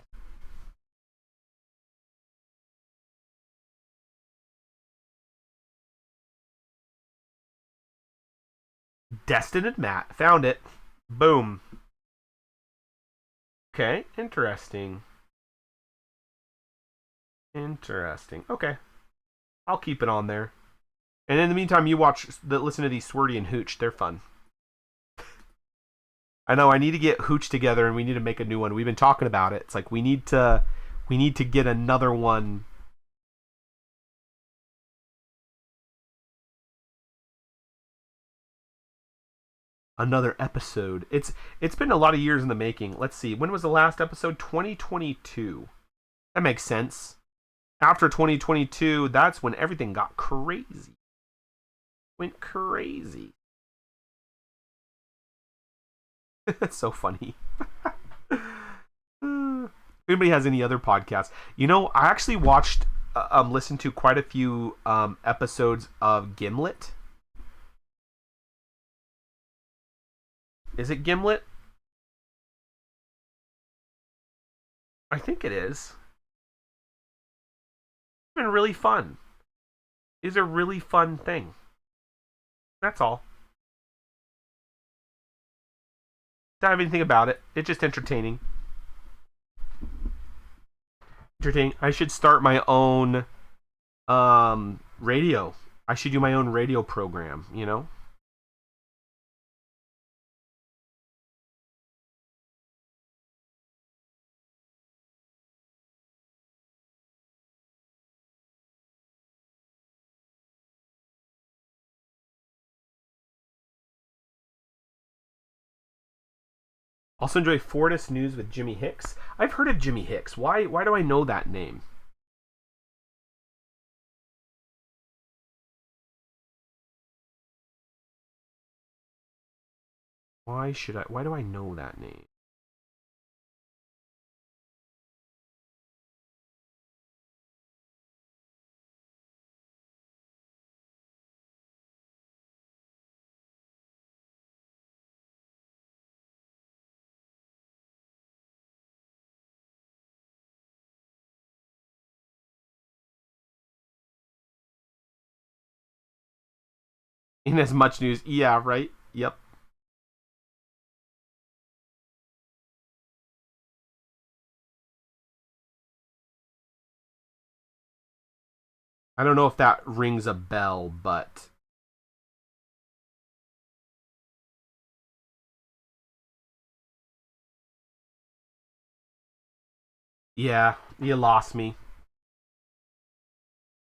Destin and Matt. Found it. Boom. Okay, interesting. Okay, I'll keep it on there. And in the meantime, listen to these Swirty and Hooch. They're fun. I know. I need to get Hooch together, and we need to make a new one. We've been talking about it. It's like we need to get another one. Another episode. It's been a lot of years in the making. Let's see. When was the last episode? 2022. That makes sense. After 2022, that's when everything got crazy. Went crazy. That's so funny. If anybody has any other podcasts, I actually listened to quite a few episodes of Gimlet. Is it Gimlet? I think it is. It's been really fun. It's a really fun thing. That's all. Don't have anything about it. It's just entertaining. I should start my own radio. I should do my own radio program. Also enjoy Fortis News with Jimmy Hicks. I've heard of Jimmy Hicks. Why do I know that name? Why do I know that name? In as much news. Yeah, right? Yep. I don't know if that rings a bell, but yeah, you lost me.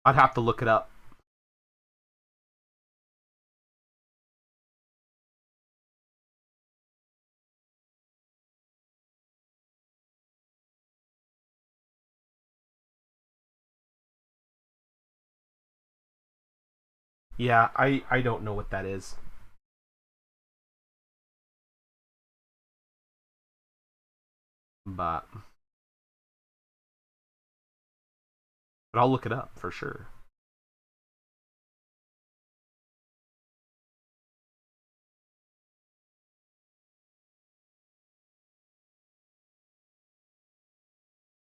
I'd have to look it up. Yeah, I don't know what that is. But I'll look it up for sure.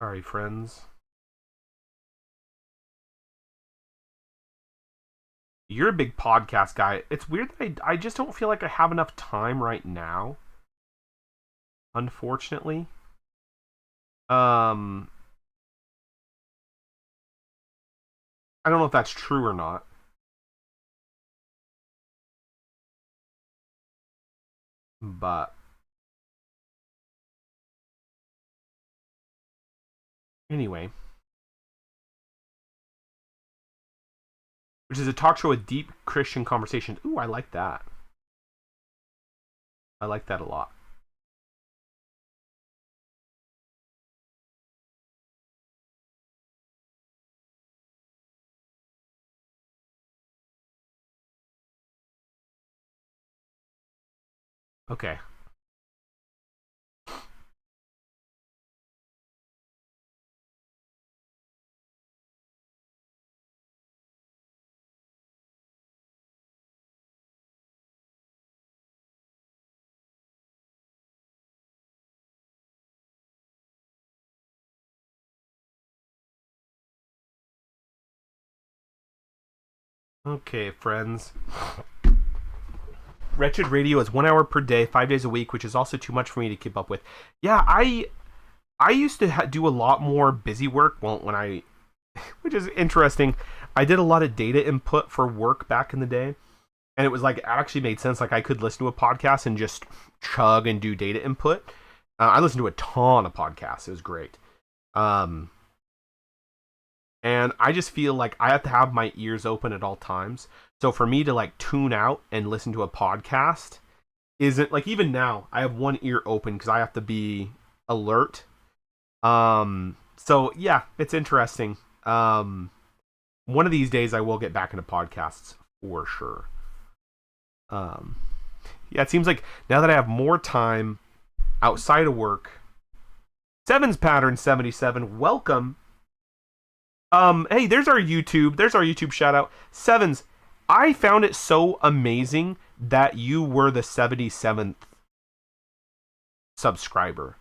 Sorry, friends. You're a big podcast guy. It's weird that I just don't feel like I have enough time right now, unfortunately. Um, I don't know if that's true or not. But anyway, which is a talk show with deep Christian conversations. Ooh, I like that. I like that a lot. Okay. Okay, friends. Wretched Radio is 1 hour per day, 5 days a week, which is also too much for me to keep up with. Yeah, I used to do a lot more busy work. Well, when I, which is interesting, I did a lot of data input for work back in the day, and it was like it actually made sense. Like I could listen to a podcast and just chug and do data input. I listened to a ton of podcasts. It was great. Um, and I just feel like I have to have my ears open at all times. So for me to like tune out and listen to a podcast isn't like, even now I have one ear open because I have to be alert. So yeah, it's interesting. One of these days I will get back into podcasts for sure. Um, yeah, it seems like now that I have more time outside of work. Sevens Pattern 77, welcome. Hey, there's our YouTube. There's our YouTube shout out. Sevens, I found it so amazing that you were the 77th subscriber.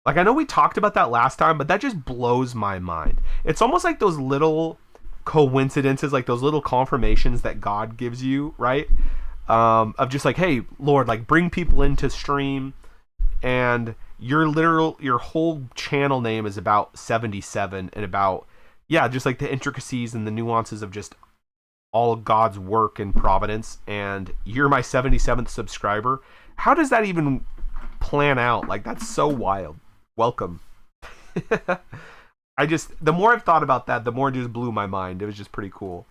Like, I know we talked about that last time, but that just blows my mind. It's almost like those little coincidences, like those little confirmations that God gives you, right? Of just like, hey, Lord, like bring people into stream, and your whole channel name is about 77 and about, yeah, just like the intricacies and the nuances of just all of God's work and providence, and you're my 77th subscriber. How does that even plan out? Like, that's so wild. Welcome. I just, the more I've thought about that, the more it just blew my mind. It was just pretty cool.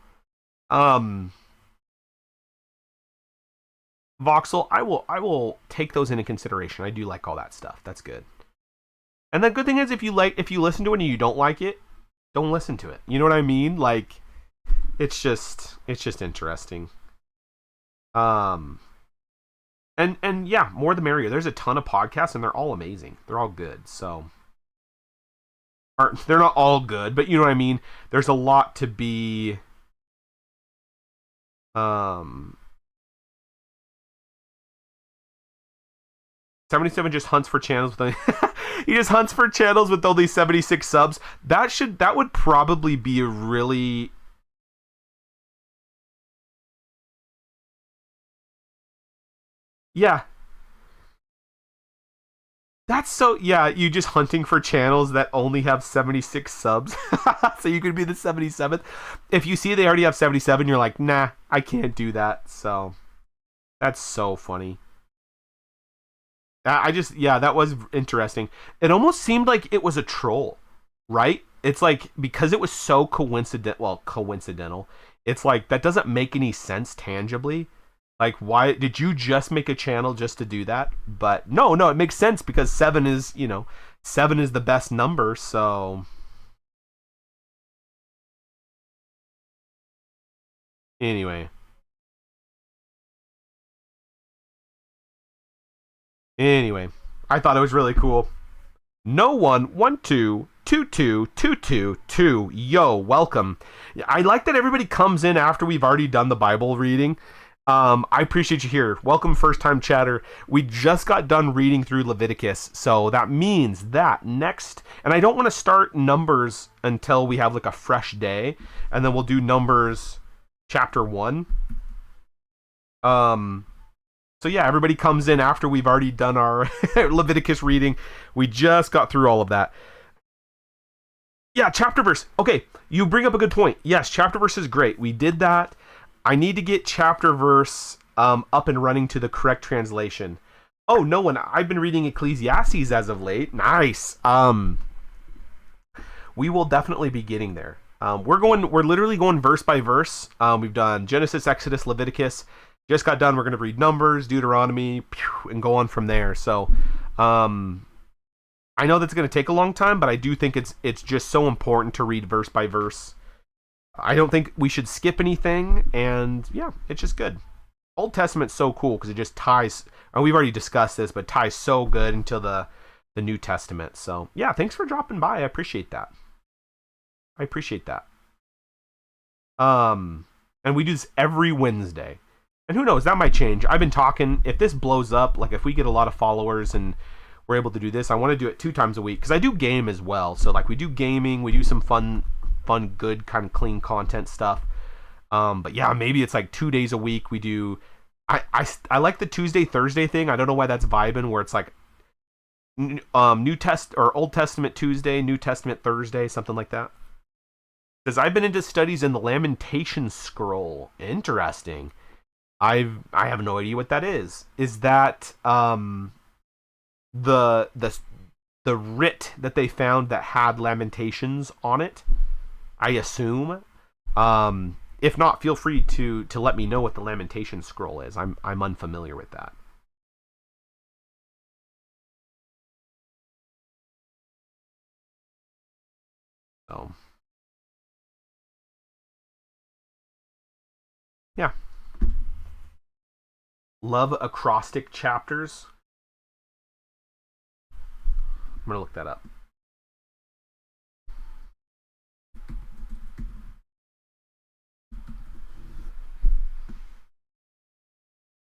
Um Voxel, I will take those into consideration. I do like all that stuff. That's good. And the good thing is, if you listen to it and you don't like it, don't listen to it. You know what I mean? Like, it's just interesting. Um and yeah, more the merrier. There's a ton of podcasts and they're all amazing. They're all good. So, or they're not all good, but you know what I mean? There's a lot to be um 77 just hunts for channels with only he just hunts for channels with only 76 subs. That would probably be a really Yeah. That's so, yeah, you just hunting for channels that only have 76 subs. So you could be the 77th. If you see they already have 77, you're like, nah, I can't do that. So that's so funny. I just, yeah, that was interesting. It almost seemed like it was a troll, right? It's like, because it was so coincidental, it's like, that doesn't make any sense tangibly. Like, why did you just make a channel just to do that? But no, it makes sense because seven is the best number. So anyway, anyway, I thought it was really cool. No one 222222. Yo, welcome. I like that everybody comes in after we've already done the Bible reading. I appreciate you here. Welcome, first time chatter. We just got done reading through Leviticus, so that means that next, and I don't want to start Numbers until we have like a fresh day, and then we'll do Numbers chapter 1. So yeah, everybody comes in after we've already done our Leviticus reading. We just got through all of that. Yeah, chapter verse. Okay, you bring up a good point. Yes, chapter verse is great. We did that. I need to get chapter verse up and running to the correct translation. Oh, no one. I've been reading Ecclesiastes as of late. Nice. We will definitely be getting there. We're literally going verse by verse. We've done Genesis, Exodus, Leviticus. Just got done. We're going to read Numbers, Deuteronomy, and go on from there. So, I know that's going to take a long time, but I do think it's just so important to read verse by verse. I don't think we should skip anything, and yeah, it's just good. Old Testament's so cool because it just ties, and we've already discussed this, but ties so good into the New Testament. So yeah, thanks for dropping by. I appreciate that. And we do this every Wednesday. And who knows, that might change. I've been talking, if this blows up, like if we get a lot of followers and we're able to do this, I want to do it 2 times a week because I do game as well. So like we do gaming, we do some fun, good kind of clean content stuff. But yeah, maybe it's like 2 days a week. We do. I like the Tuesday Thursday thing. I don't know why that's vibing where it's like Old Testament Tuesday, New Testament Thursday, something like that. Because I've been into studies in the Lamentation scroll. Interesting. I have no idea what that is. Is that the writ that they found that had Lamentations on it? I assume. If not, feel free to let me know what the Lamentation scroll is. I'm unfamiliar with that. So yeah. Love acrostic chapters. I'm gonna look that up.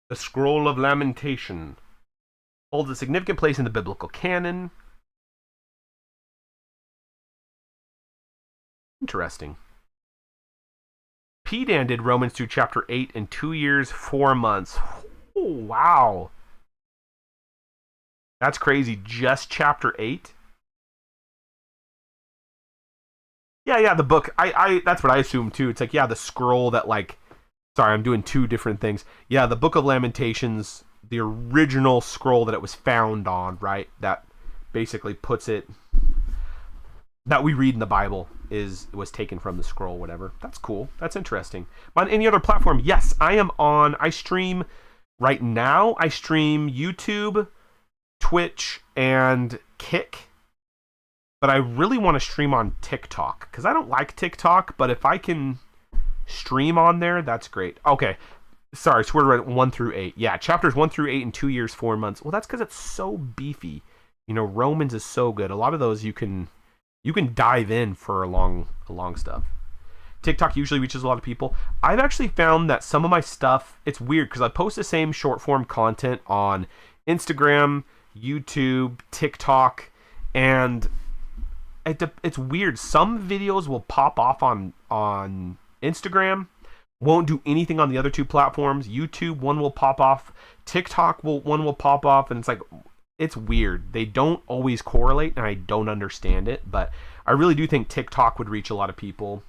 The Scroll of Lamentation holds a significant place in the biblical canon. Interesting. P-Dan did Romans through chapter 8 in 2 years, 4 months. Oh, wow. That's crazy. Just chapter 8? Yeah, the book. I that's what I assumed too. It's like, yeah, the scroll that like, sorry, I'm doing 2 different things. Yeah, the Book of Lamentations, the original scroll that it was found on, right? That basically puts it, that we read in the Bible was taken from the scroll, whatever. That's cool. That's interesting. On any other platform, yes, I stream right now. I stream YouTube, Twitch, and Kick. But I really want to stream on TikTok because I don't like TikTok, but if I can stream on there, that's great. Okay. Sorry, so we're at 1 through 8. Yeah, chapters 1 through 8 in 2 years, 4 months. Well, that's because it's so beefy. Romans is so good. A lot of those you can dive in for a long stuff. TikTok usually reaches a lot of people. I've actually found that some of my stuff, it's weird because I post the same short form content on Instagram, YouTube, TikTok, and it's weird. Some videos will pop off on Instagram, Won't do anything on the other two platforms. YouTube, one will pop off. TikTok, one will pop off. And it's like, it's weird. They don't always correlate, and I don't understand it. But I really do think TikTok would reach a lot of people.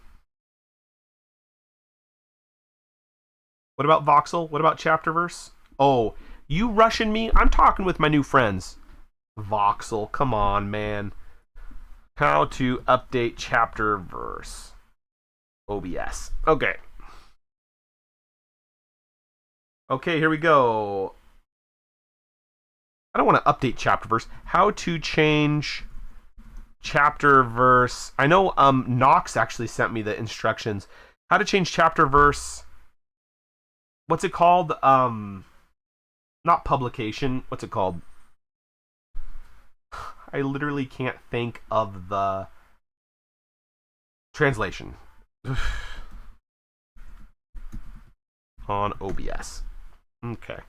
What about Voxel? What about chapter verse? Oh, you rushing me? I'm talking with my new friends. Voxel, come on, man. How to update chapter verse. OBS. Okay. Okay, here we go. I don't want to update chapter verse. How to change chapter verse. I know Knox actually sent me the instructions. How to change chapter verse. What's it called? Not publication. What's it called? I literally can't think of the translation. On OBS. Okay. It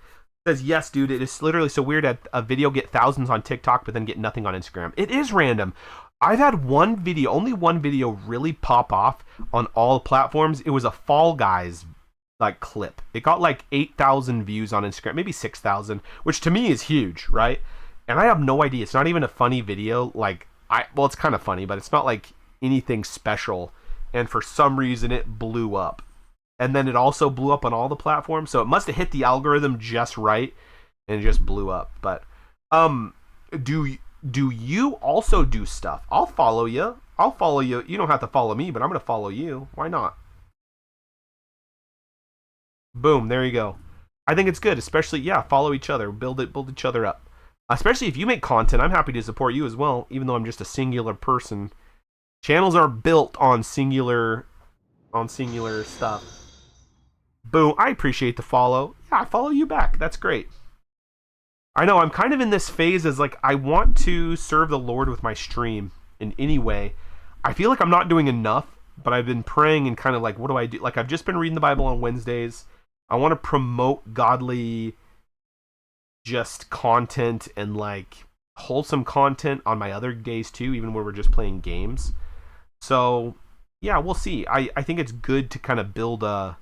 says, yes, dude, it is literally so weird that a video get thousands on TikTok but then get nothing on Instagram. It is random. I've had only one video really pop off on all platforms. It was a Fall Guys like clip. It got like 8,000 views on Instagram, maybe 6,000, which to me is huge, right? And I have no idea. It's not even a funny video. Well, it's kind of funny, but it's not like anything special. And for some reason, it blew up. And then it also blew up on all the platforms. So it must have hit the algorithm just right, and it just blew up. But do you also do stuff? I'll follow you. You don't have to follow me, but I'm going to follow you. Why not? Boom, there you go. I think it's good, especially, follow each other. Build each other up. Especially if you make content, I'm happy to support you as well, even though I'm just a singular person. Channels are built on singular stuff. Boom, I appreciate the follow. Yeah, I follow you back. That's great. I know, I'm kind of in this phase as like, I want to serve the Lord with my stream in any way. I feel like I'm not doing enough, but I've been praying and kind of like, what do I do? Like, I've just been reading the Bible on Wednesdays. I want to promote godly just content and like wholesome content on my other days too, even when we're just playing games. So yeah, we'll see. I think it's good to kind of build a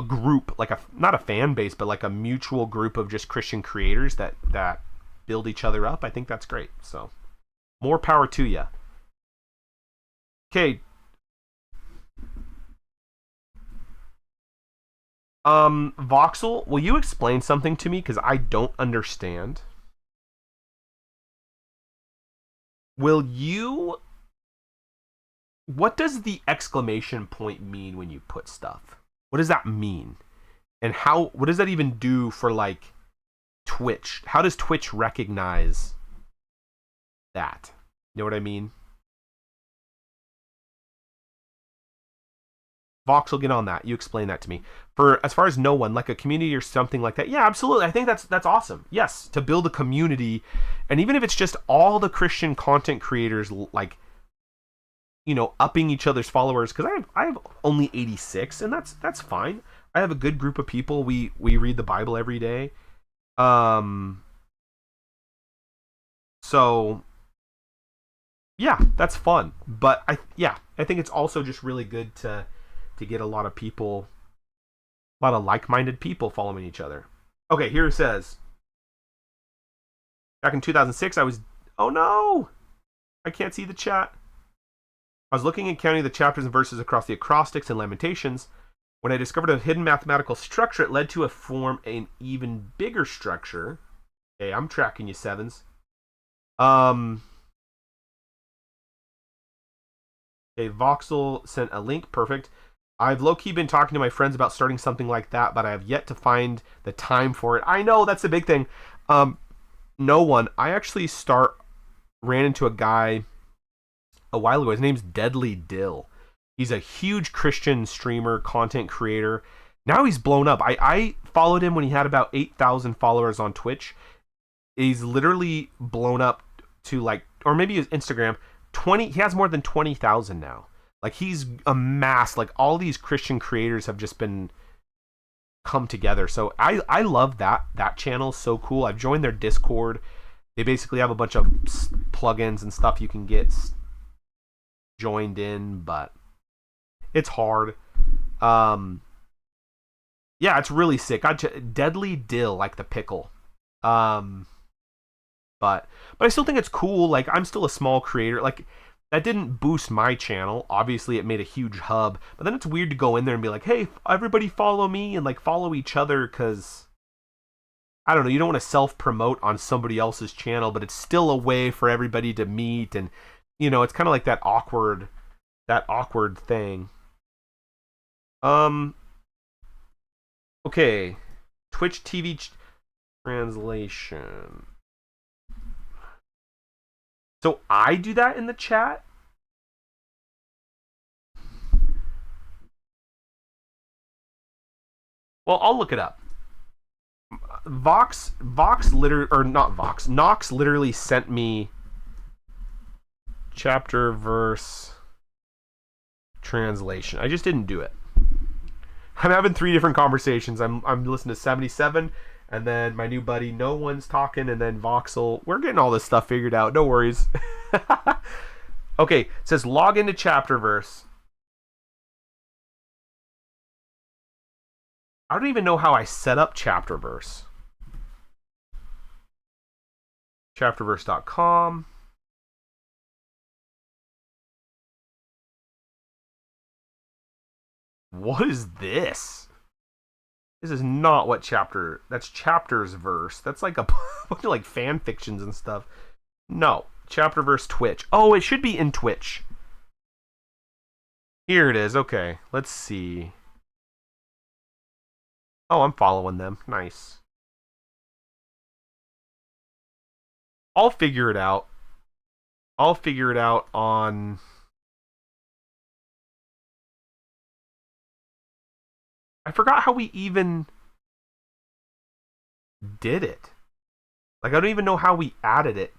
group, like not a fan base, but like a mutual group of just Christian creators that build each other up. I think that's great. So more power to you. Okay. Voxel, will you explain something to me? Because I don't understand. What does the exclamation point mean when you put stuff? What does that mean? And what does that even do for like Twitch? How does Twitch recognize that? You know what I mean? Voxel, get on that. You explain that to me. For as far as no one, like a community or something like that. Yeah, absolutely. I think that's awesome. Yes, to build a community, and even if it's just all the Christian content creators, like, you know, upping each other's followers. Because I have only 86, and that's fine. I have a good group of people. We read the Bible every day. So yeah, that's fun. But I think it's also just really good to get a lot of people, a lot of like-minded people following each other. Okay, here it says, back in 2006, oh no! I can't see the chat. I was looking and counting the chapters and verses across the acrostics and Lamentations. When I discovered a hidden mathematical structure, it led to form an even bigger structure. Okay, I'm tracking you, sevens. Okay, Voxel sent a link. Perfect. I've low-key been talking to my friends about starting something like that, but I have yet to find the time for it. I know, that's the big thing. No one. I actually ran into a guy a while ago. His name's Deadly Dill. He's a huge Christian streamer, content creator. Now he's blown up. I followed him when he had about 8,000 followers on Twitch. He's literally blown up to like, or maybe his Instagram, he has more than 20,000 now. Like, he's amassed, like, all these Christian creators have just been come together. So I love that channel. So cool. I've joined their Discord. They basically have a bunch of plugins and stuff you can get joined in, but it's hard. Yeah, it's really sick. Deadly dill, like the pickle. Um, but I still think it's cool. Like, I'm still a small creator. Like, that didn't boost my channel. Obviously, it made a huge hub. But then it's weird to go in there and be like, hey, everybody follow me and like follow each other, because I don't know, you don't want to self-promote on somebody else's channel, but it's still a way for everybody to meet, and it's kind of like that awkward thing. Okay. Twitch TV translation. So I do that in the chat? Well, I'll look it up. Nox literally sent me chapter verse translation. I just didn't do it. I'm having 3 different conversations. I'm listening to 77, and then my new buddy, no one's talking, and then Voxel. We're getting all this stuff figured out. No worries. Okay, it says log into chapter verse. I don't even know how I set up chapter verse. Chapterverse.com. What is this? This is not what chapter. That's chapters verse. That's like a bunch of like fan fictions and stuff. No, chapter verse Twitch. Oh, it should be in Twitch. Here it is. Okay, let's see. Oh, I'm following them. Nice. I'll figure it out. I'll figure it out on. I forgot how we even did it. Like, I don't even know how we added it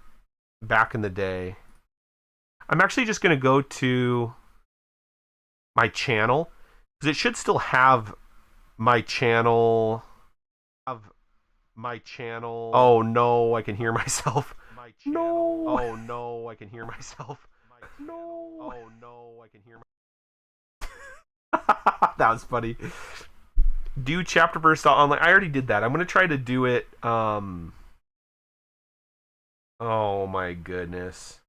back in the day. I'm actually just going to go to my channel, because it should still have my channel. Oh no, I can hear myself. No. Oh no, I can hear myself. No. Oh no, I can hear myself. That was funny. Do chapterverse.online. I already did that. I'm going to try to do it. Oh my goodness.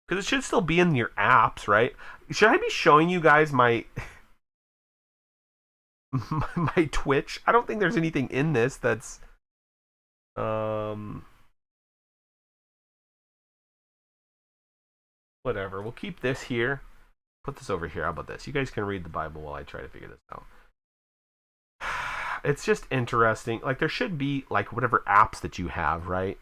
Because it should still be in your apps, right? Should I be showing you guys my my Twitch? I don't think there's anything in this that's whatever. We'll keep this here. Put this over here. How about this? You guys can read the Bible while I try to figure this out. It's just interesting. Like, there should be like whatever apps that you have, right?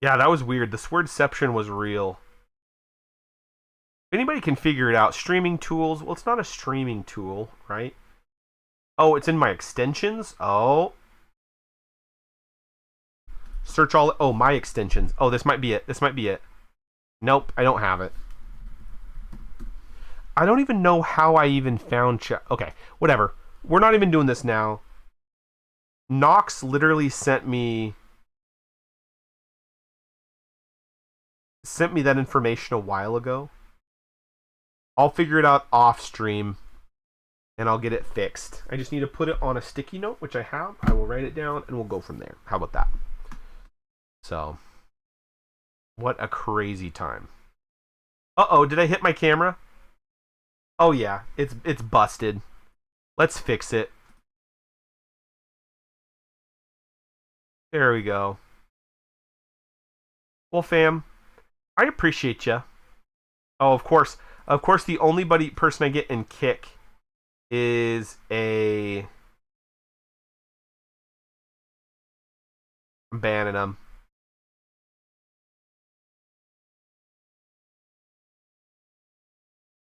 Yeah, that was weird. The swordception was real. If anybody can figure it out, streaming tools. Well, it's not a streaming tool, right? Oh, it's in my extensions. Oh. Search all. Oh, my extensions. Oh, this might be it. This might be it. Nope, I don't have it. I don't even know how I even found. Okay, whatever. We're not even doing this now. Nox literally sent me that information a while ago. I'll figure it out off stream, and I'll get it fixed. I just need to put it on a sticky note, which I have. I will write it down, and we'll go from there. How about that? So, what a crazy time. Uh-oh, did I hit my camera? Oh yeah, it's busted. Let's fix it. There we go. Well, fam, I appreciate you. Oh, of course, the only person I get in Kick is I'm banning them.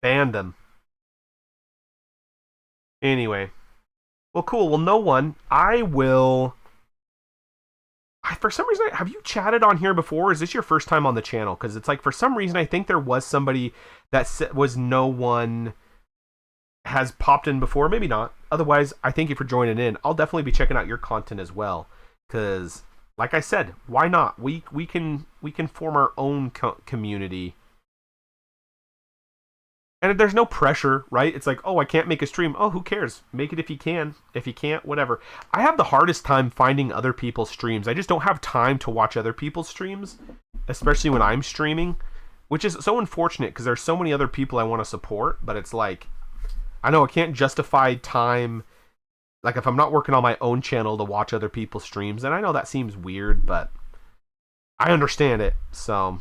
Banned them. Anyway. Well, cool. Well, no one. For some reason, have you chatted on here before? Or is this your first time on the channel? Because it's like, for some reason, I think there was somebody that was no one has popped in before. Maybe not. Otherwise, I thank you for joining in. I'll definitely be checking out your content as well. Because like I said, why not? We can form our own community. And there's no pressure, right? It's like, oh, I can't make a stream. Oh, who cares? Make it if you can. If you can't, whatever. I have the hardest time finding other people's streams. I just don't have time to watch other people's streams, especially when I'm streaming, which is so unfortunate because there's so many other people I want to support, but it's like, I know I can't justify time, like if I'm not working on my own channel to watch other people's streams, and I know that seems weird, but I understand it, so...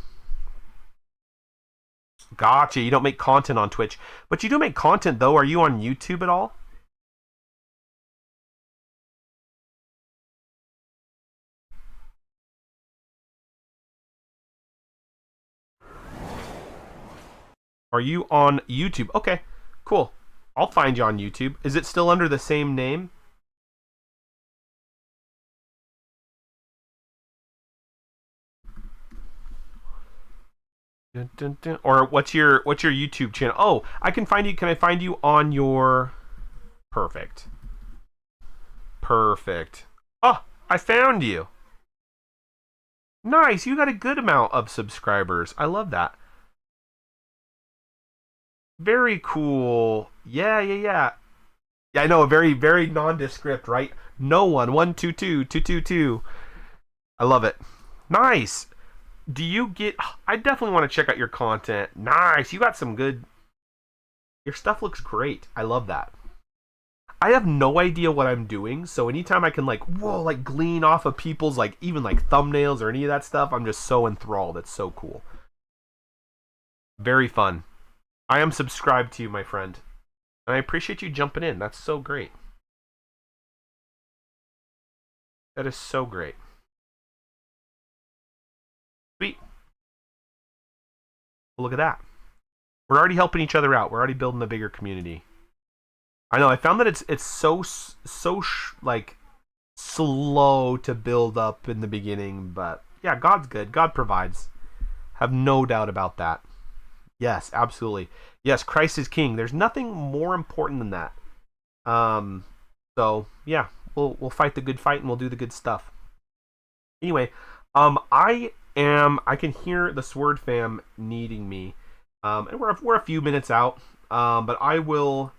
Gotcha, you don't make content on Twitch. But you do make content, though. Are you on YouTube at all? Are you on YouTube? Okay, cool. I'll find you on YouTube. Is it still under the same name? Dun, dun, dun. Or what's your YouTube channel? Oh, I can find you. Can I find you on your... Perfect. Perfect. Oh, I found you. Nice. You got a good amount of subscribers. I love that. Very cool. Yeah, yeah, yeah. Yeah, I know. Very, very nondescript, right? No one. 122 222. I love it. Nice. Do you get... I definitely want to check out your content. Nice. You got some good... Your stuff looks great. I love that. I have no idea what I'm doing, so anytime I can, like, whoa, like, glean off of people's, like, even, like, thumbnails or any of that stuff, I'm just so enthralled. It's so cool. Very fun. I am subscribed to you, my friend. And I appreciate you jumping in. That's so great. That is so great. Sweet. Well, look at that. We're already helping each other out. We're already building a bigger community. I know. I found that it's so like slow to build up in the beginning, but yeah, God's good. God provides. Have no doubt about that. Yes, absolutely. Yes, Christ is King. There's nothing more important than that. So yeah, we'll fight the good fight and we'll do the good stuff. Anyway, I can hear the Sword fam needing me. And we're a few minutes out. But I will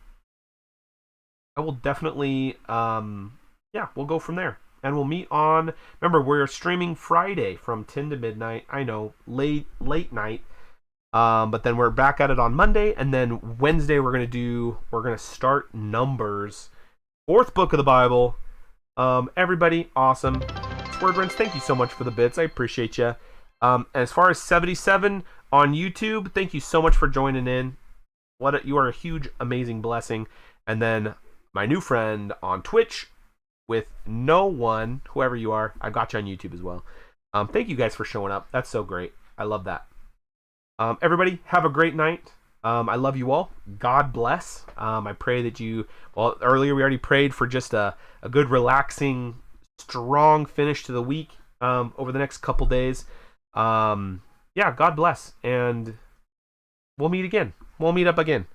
definitely yeah, we'll go from there. And we'll meet on, remember, we're streaming Friday from 10 to midnight. I know, late night. But then we're back at it on Monday, and then Wednesday we're gonna start Numbers, 4th book of the Bible. Everybody, awesome. Swordruns, thank you so much for the bits. I appreciate you. And as far as 77 on YouTube, thank you so much for joining in. You are a huge, amazing blessing. And then my new friend on Twitch with no one, whoever you are, I got you on YouTube as well. Thank you guys for showing up. That's so great. I love that. Everybody, have a great night. I love you all. God bless. I pray that well, earlier we already prayed for just a good, relaxing, strong finish to the week over the next couple days. Yeah, God bless. And we'll meet again. We'll meet up again.